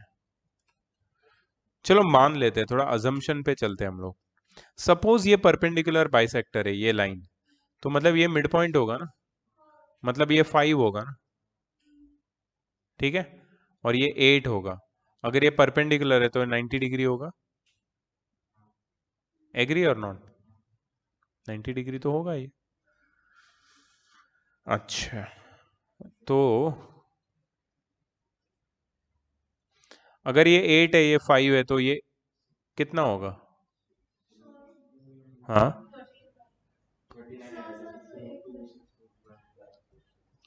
चलो मान लेते हैं, थोड़ा अजम्पशन पे चलते हैं हम लोग। सपोज ये परपेंडिकुलर बाइसेक्टर है, ये लाइन, तो मतलब ये मिड पॉइंट होगा ना, मतलब ये 5 होगा ना, ठीक है, और ये 8 होगा। अगर ये परपेंडिकुलर है तो 90 डिग्री होगा, एग्री और नॉट? 90 डिग्री तो होगा ये। अच्छा, तो अगर ये 8 है, ये 5 है, तो ये कितना होगा? हाँ,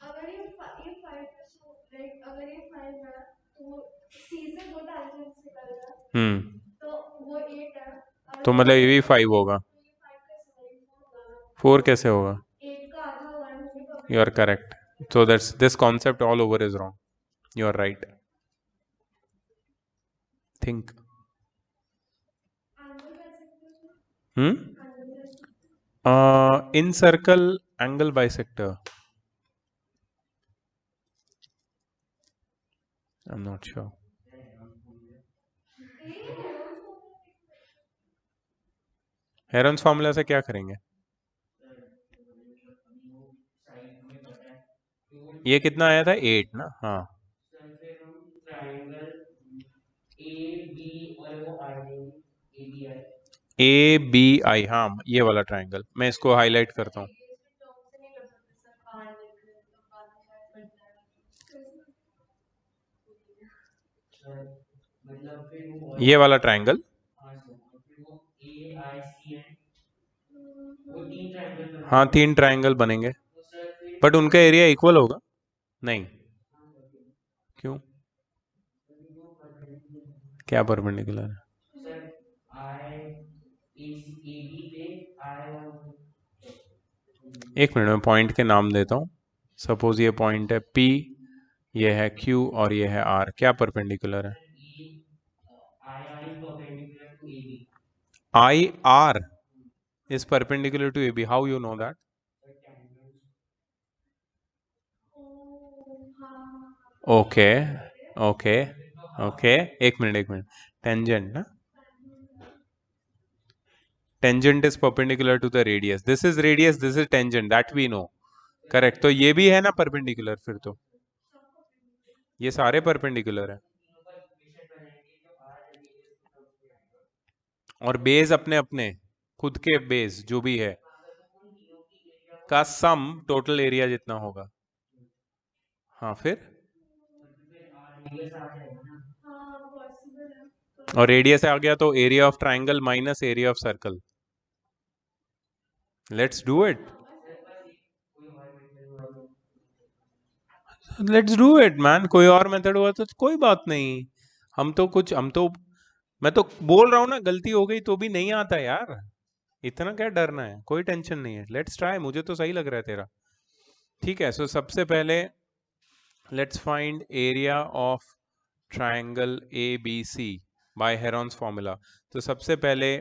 अगर ये 5 है तो लाइक अगर ये 5 है तो सी से 2 टांजेंट्स निकलेगा, तो वो 8 है।
तो मतलब ये भी 5 होगा।
तो ये 5 कैसे होगा?
4 कैसे होगा?
8 का आधा होगा ना,
you are correct. So that's this concept all over is wrong. You are right. Think. In circle angle bisector. I'm not sure. Herons formula से क्या करेंगे? ये कितना आया था? 8 ना? हाँ, ए बी आई, हाँ, ये वाला ट्राइंगल मैं इसको हाईलाइट करता हूँ। ये वाला ट्राइंगल, हाँ, 3 ट्राइंगल बनेंगे, बट उनका एरिया इक्वल होगा? नहीं, क्यों? क्या परपेंडिकुलर है? एक मिनट में पॉइंट के नाम देता हूँ। सपोज ये पॉइंट है P, ये है Q और ये है R। क्या परपेंडिकुलर है? IR is perpendicular to AB. How you know that? Okay okay okay, एक मिनट, टेंजेंट ना, tangent is perpendicular to the radius, this is radius, this is tangent, that we know, correct. तो ये भी है ना परपेंडिकुलर, फिर तो ये सारे परपेंडिकुलर है। और बेस अपने अपने खुद के बेस जो भी है का सम टोटल एरिया जितना होगा। हाँ फिर
हाँ पॉसिबल है
और रेडियस आ गया तो area of triangle minus area of circle. Let's do it, let's do it man. कोई और मेथड हुआ तो कोई बात नहीं। हम तो मैं तो बोल रहा हूँ ना, गलती हो गई तो भी नहीं आता यार, इतना क्या डरना है, कोई टेंशन नहीं है। लेट्स ट्राई, मुझे तो सही लग रहा है तेरा। ठीक है, सो सबसे पहले let's find area of triangle A B C by Heron's formula. तो सबसे पहले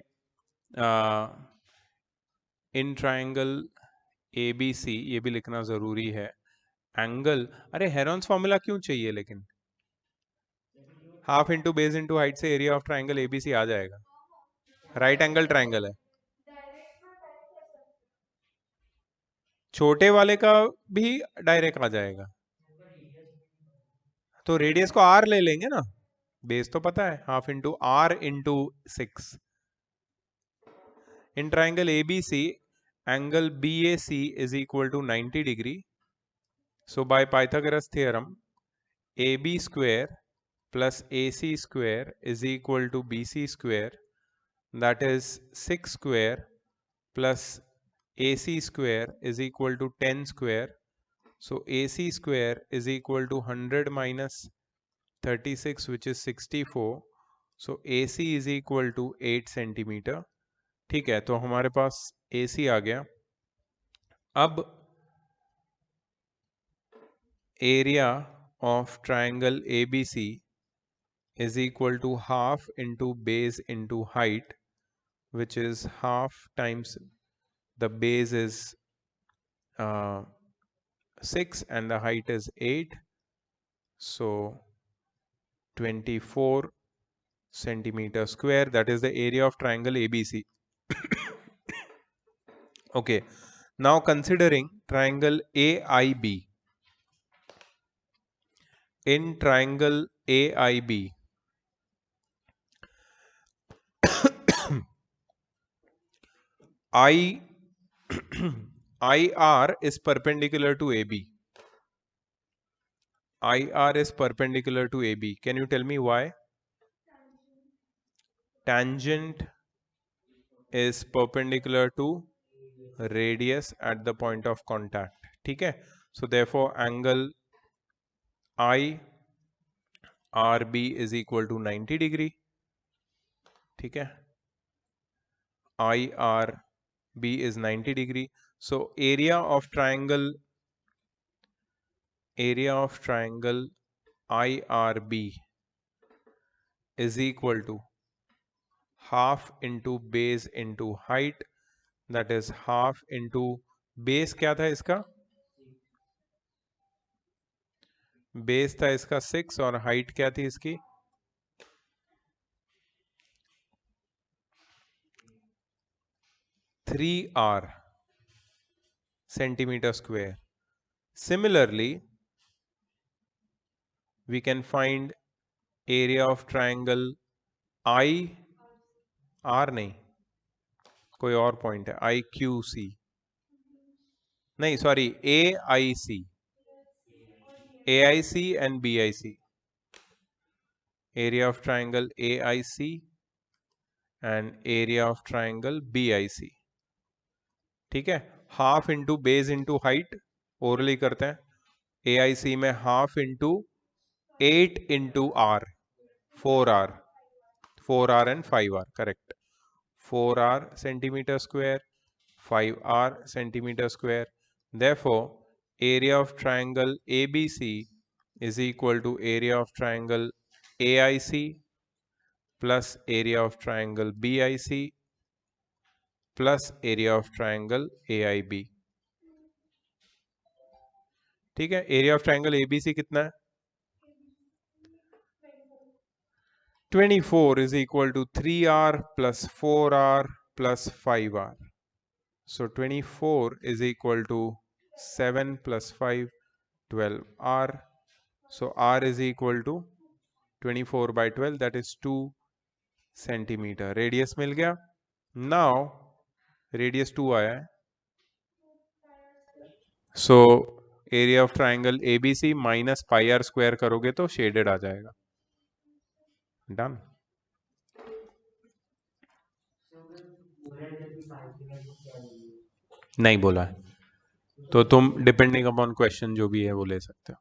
इन ट्राइंगल ए बी सी, ये भी लिखना जरूरी है, एंगल, अरे हेरॉन्स फॉर्मूला क्यों चाहिए लेकिन, half into base into height से एरिया ऑफ ट्राइंगल एबीसी आ जाएगा। राइट एंगल ट्राइंगल है,
डायरेक्ट में टाइप कर सकते
छोटे वाले का भी डायरेक्ट आ जाएगा। तो रेडियस को आर ले लेंगे ना, बेस तो पता है, half into R into 6। In triangle ABC angle BAC is equal to 90 degree. So by Pythagoras theorem AB square plus AC square is equal to BC square, that is 6 square plus AC square is equal to 10 square. So AC square is equal to 100 minus 36 which is 64. So AC is equal to 8 centimeter. ठीक है, तो हमारे पास AC आ गया। अब area of triangle ABC is equal to half into base into height, which is half times the base is 6 and the height is 8, so 24 centimeter square, that is the area of triangle ABC. Okay, now considering triangle AIB, in triangle AIB I IR is perpendicular to AB. IR is perpendicular to AB. Can you tell me why? Tangent is perpendicular to radius at the point of contact. ठीक है, so therefore angle IRB is equal to 90 degree. ठीक है, IRB is 90 degree. So area of triangle IRB is equal to half into base into height, that is half into base, क्या था इसका, बेस था इसका 6 और हाइट क्या थी इसकी 3R centimeter square. Similarly, we can find area of triangle IR नहीं, कोई और पॉइंट है, IQC नहीं, sorry AIC and BIC, area of triangle AIC and area of triangle BIC. ठीक है, half into base into height, orally करते हैं, AIC में half into 8 into R, 4R, 4R and 5R, correct, 4R centimeter square, 5R centimeter square. Therefore area of triangle ABC is equal to area of triangle AIC plus area of triangle BIC plus area of triangle AIB. ठीक है, एरिया ऑफ ट्राइंगल एबीसी कितना है 24 is equal to 3R plus 4R plus 5R. So 24 is equal to 7 plus 5, 12R. So R is equal to 24 by 12, that is 2 centimetre. Radius मिल गया। नाउ रेडियस 2 आया है, so area of triangle ABC minus pi are square करोगे तो शेडेड आ जाएगा। डन। नहीं बोला है तो तुम डिपेंडिंग अपॉन क्वेश्चन जो भी है वो ले सकते हो।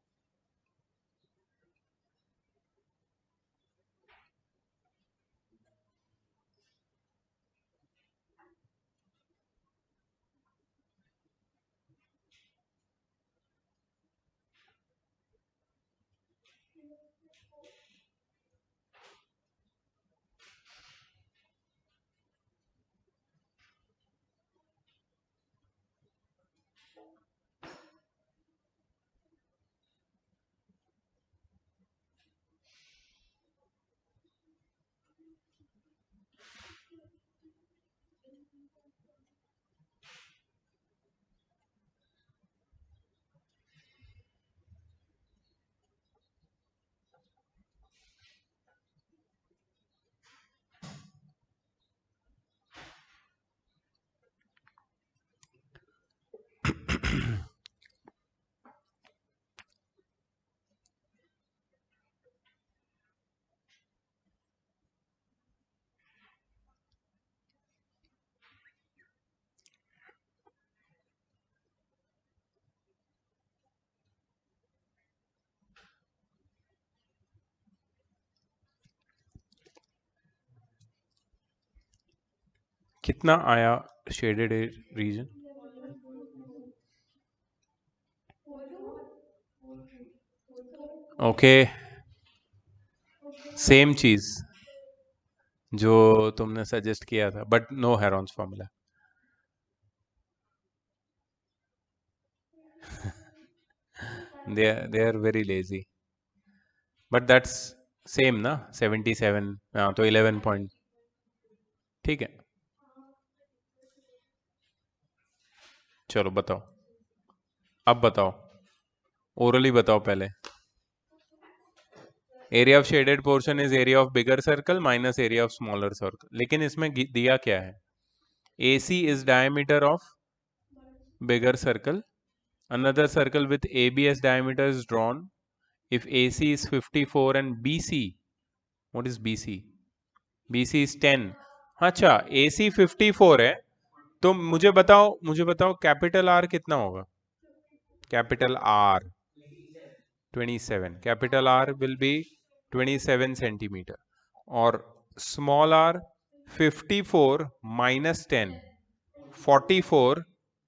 कितना आया शेडेड रीजन? ओके, सेम चीज जो तुमने सजेस्ट किया था, but no Heron's formula. they are very lazy, but that's same ना, 77। हाँ तो 11 पॉइंट, ठीक है। चलो बताओ, अब बताओ, ओरली बताओ पहले। Area of shaded portion is area of bigger circle minus area of smaller circle. लेकिन इसमें दिया क्या है? AC is diameter of bigger circle, another circle with AB as diameter is drawn if AC is 54 and BC, what is BC? BC is 10। अच्छा, AC 54 है तो मुझे बताओ कैपिटल R कितना होगा? Capital R 27, capital R will be 27 centimetre, और small r 54 minus 10, 44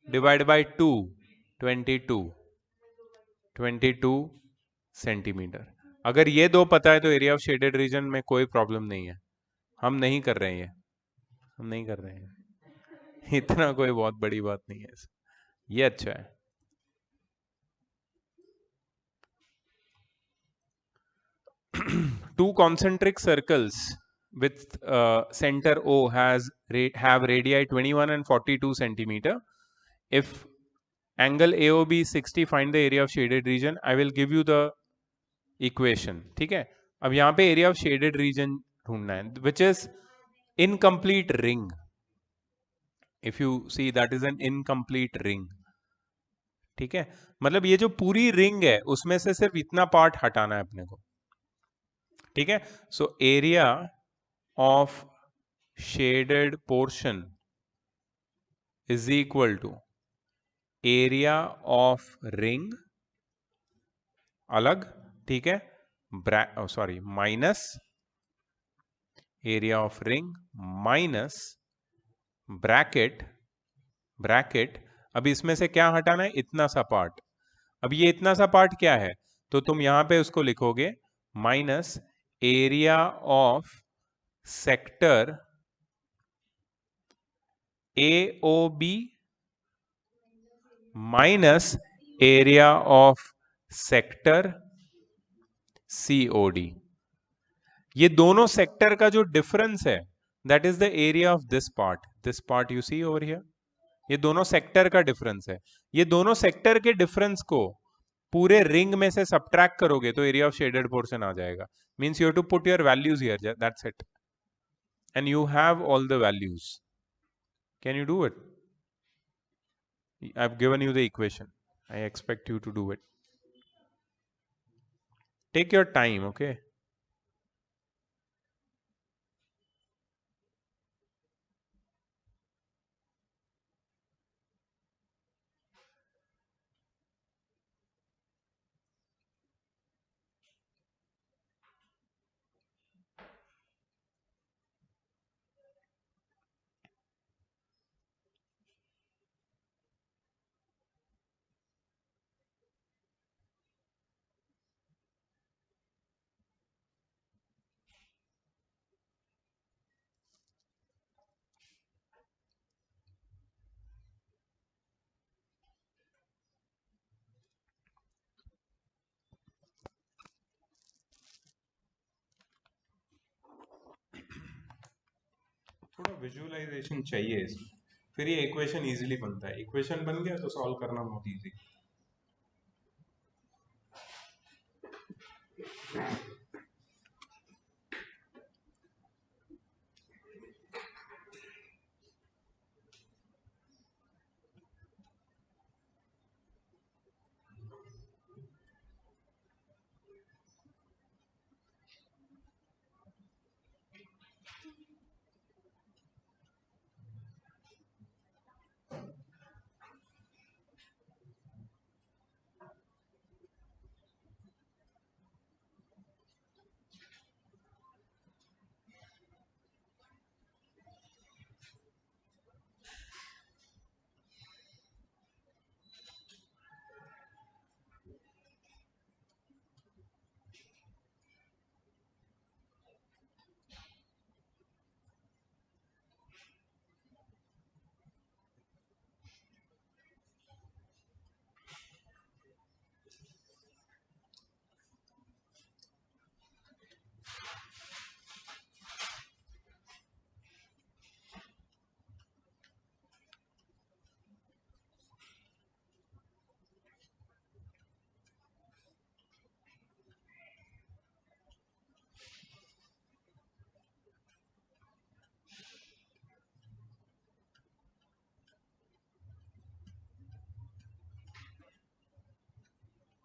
divide by 2, 22 centimetre. अगर ये दो पता है तो एरिया ऑफ शेडेड रीजन में कोई प्रॉब्लम नहीं है। हम नहीं कर रहे हैं, हम नहीं कर रहे हैं, इतना कोई बहुत बड़ी बात नहीं है। ये अच्छा है। Two concentric circles with center O have radii 21 and 42 centimeter. If angle AOB is 60, find the area of shaded region. I will give you the equation, ठीक है। अब यहाँ पे area of shaded region ढूंढना है, which is incomplete ring. If you see, that is an incomplete ring, ठीक है। मतलब ये जो पूरी रिंग है उसमें से सिर्फ इतना पार्ट हटाना है अपने को, ठीक है। So area of shaded portion is equal to area of ring अलग, ठीक है, sorry minus area of ring minus bracket. अब इसमें से क्या हटाना है? इतना सा पार्ट। अब ये इतना सा पार्ट क्या है? तो तुम यहां पे उसको लिखोगे minus area of sector AOB minus area of sector COD। ये दोनों सेक्टर का जो डिफरेंस है, that is the area of this part you see over here. ये दोनों सेक्टर का डिफरेंस है। ये दोनों सेक्टर के डिफरेंस को पूरे रिंग में से सब्ट्रैक्ट करोगे तो एरिया ऑफ शेडेड पोर्शन आ जाएगा। Means you have to put your values here, that's it. and you have all the values. Can you do it? I've given you the equation. I expect you to do it. Take your time, okay? थोड़ा विजुअलाइजेशन चाहिए इसमें, फिर ये इक्वेशन इजीली बनता है. इक्वेशन बन गया तो सॉल्व करना बहुत इजी.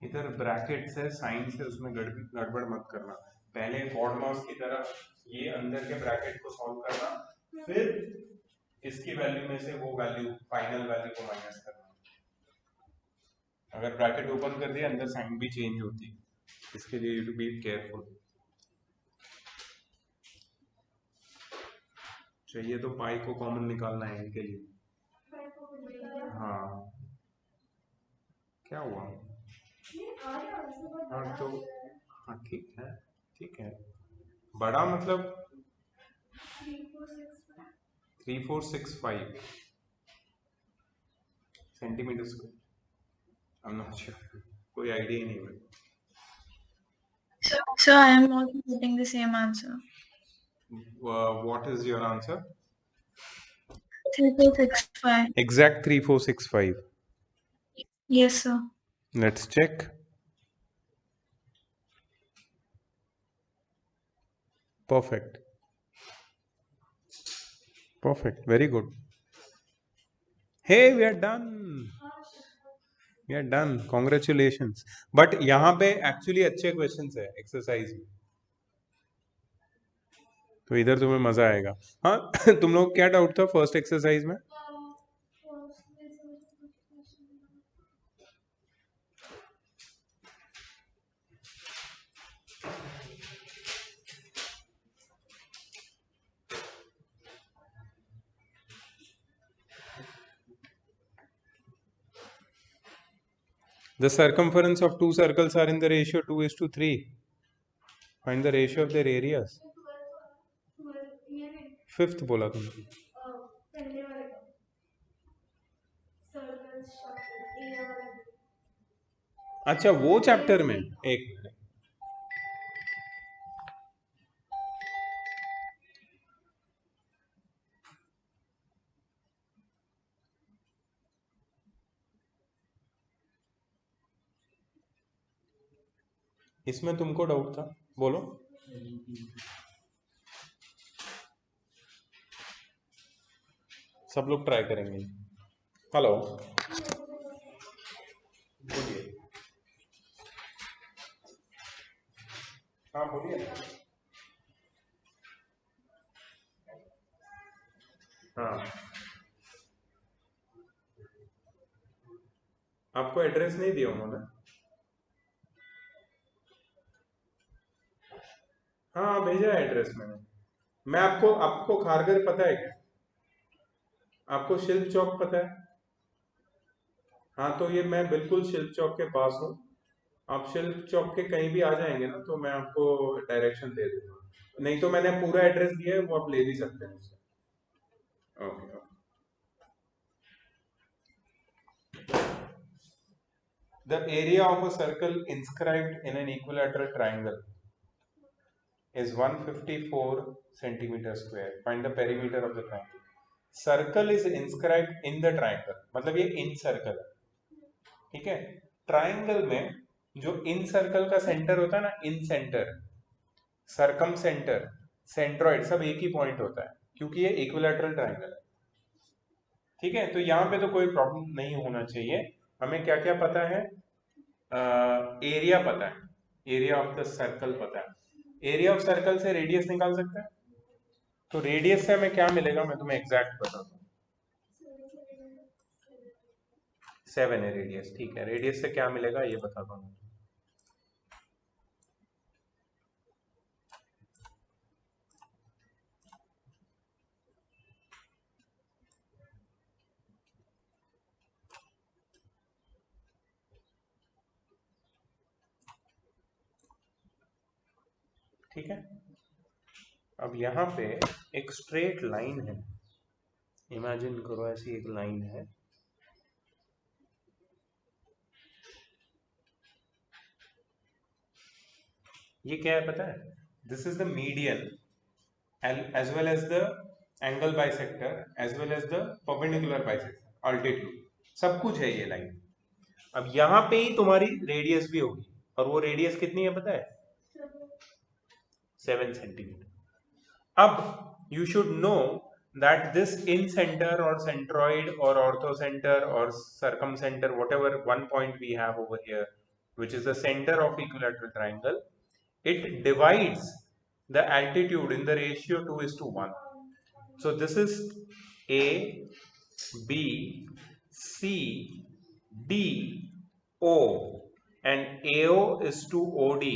इधर ब्रैकेट्स है, साइंस है, उसमें गड़बड़ मत करना. पहले बॉड मास की तरह ये अंदर के ब्रैकेट को सॉल्व करना, फिर इसकी वैल्यू में से वो वैल्यू, फाइनल वैल्यू को माइनस करना. अगर ब्रैकेट ओपन कर दिया अंदर साइन भी चेंज होती है, इसके लिए यू टू बी केयरफुल. चाहिए तो पाई को कॉमन निकालना है इनके लिए. हाँ, क्या हुआ? हाँ तो हाँ ठीक है, ठीक है. बड़ा मतलब 3465 centimetre square. I am not sure, कोई आइडिया ही नहीं है.
So I am also getting the same answer.
What is your answer?
3465.
Exact 3465.
Yes, sir.
Let's check. Perfect. Perfect. Very good. Hey, we are done. We are done. Congratulations. But यहाँ पे actually अच्छे questions है exercise में, तो इधर तुम्हें मजा आएगा. हाँ तुम लोग क्या डाउट था फर्स्ट एक्सरसाइज में? The circumference of two circles are in the ratio 2:3. Find the ratio of their areas. Fifth बोला तुमने.
पहले वाले का सर्कल स्ट्रक्चर एरिया वाला.
अच्छा वो चैप्टर में एक मिनट. इसमें तुमको डाउट था, बोलो. सब लोग ट्राई करेंगे। हेलो, बोलिए। हाँ बोलिए। हाँ, आपको एड्रेस नहीं दिया उन्होंने? हाँ भेजा है एड्रेस मैंने। मैं आपको आपको खारगर पता है क्या? आपको शिल्प चौक पता है? हाँ तो ये मैं बिल्कुल शिल्प चौक के पास हूँ। आप शिल्प चौक के कहीं भी आ जाएंगे ना तो मैं आपको डायरेक्शन दे दूंगा। नहीं तो मैंने पूरा एड्रेस दिया है, वो आप ले भी सकते हैं उससे। Okay. The area of a circle inscribed in an equilateral triangle is 154 centimeter square. Find the perimeter of the triangle. Circle is inscribed in the triangle, मतलब ये इन सर्कल है, ठीक है। ट्राइंगल में जो इन सर्कल का सेंटर होता है ना, इन सेंटर, सरकम सेंटर, सेंट्रॉइड, सब एक ही पॉइंट होता है क्योंकि ये इक्विलैटरल ट्राइंगल है, ठीक है। तो यहाँ पे तो कोई प्रॉब्लम नहीं होना चाहिए। हमें क्या क्या पता है? एरिया पता है, एरिया ऑफ द सर्कल पता है। एरिया ऑफ सर्कल से रेडियस निकाल सकते हैं। तो रेडियस से हमें क्या मिलेगा, मैं तुम्हें एग्जैक्ट बताता हूँ। 7 है रेडियस, ठीक है। रेडियस से क्या मिलेगा ये बताता हूँ। ठीक है, अब यहाँ पे एक स्ट्रेट लाइन है, इमेजिन करो ऐसी एक लाइन है, ये क्या है पता है? This is the median as well as the angle bisector as well as the perpendicular bisector, altitude, सब कुछ है ये लाइन। अब यहाँ पे ही तुम्हारी रेडियस भी होगी, और वो रेडियस कितनी है पता है? 7 सेंटीमीटर। अब you should know that this in center or centroid or orthocenter or circumcenter, whatever one point we have over here, which is the center of equilateral triangle, it divides the altitude in the ratio 2:1. So this is A, B, C, D, O, and AO is to OD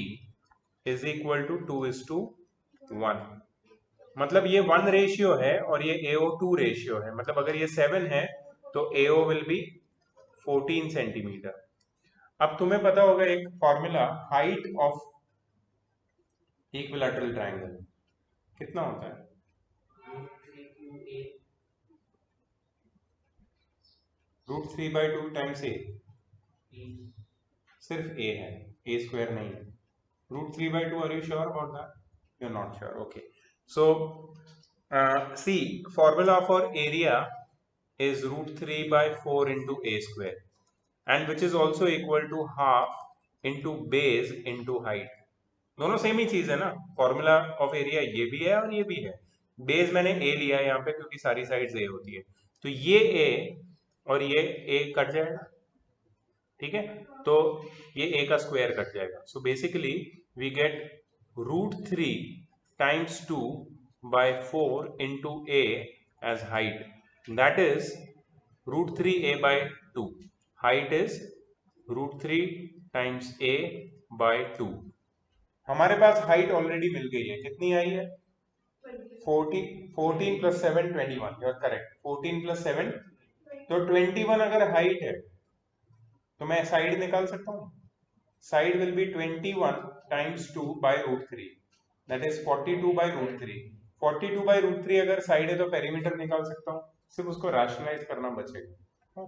is equal to 2:1। मतलब ये 1 रेशियो है और ये AO2 रेशियो है। मतलब अगर ये 7 है तो AO विल बी 14 सेंटीमीटर। अब तुम्हें पता होगा एक formula, height of equilateral triangle कितना होता है? √3/2 टाइम्स A। सिर्फ A है, A स्क्वायर नहीं है। √3/2, are you sure about that? You are not sure, okay. So see, formula for area is √3/4 into A square, and which is also equal to half into base into height। दोनों सेम ही चीज है ना। फॉर्मूला ऑफ एरिया ये भी है और ये भी है। बेस मैंने A लिया है यहाँ पे क्योंकि सारी साइड्स A होती है, तो ये A और ये A कट जाएगा, ठीक है। तो ये A का स्क्वायर कट जाएगा। So basically we get √3 times 2/4 into A as height, that is √3A/2। height is √3 times A/2। हमारे पास हाइट ऑलरेडी मिल गई है, कितनी आई है? 14 + 7 21। यू आर करेक्ट, 14 + 7, तो 21 अगर हाइट है तो मैं साइड निकाल सकता हूँ। Side will be 21 times 2/√3, that is 42/√3। 42/√3 अगर साइड है तो पेरीमीटर निकाल सकता हूँ, सिर्फ उसको रैशनलाइज करना बचेगा।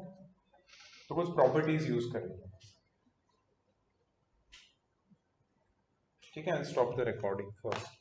तो कुछ प्रॉपर्टीज यूज करेंगे, ठीक है। Stop the recording first.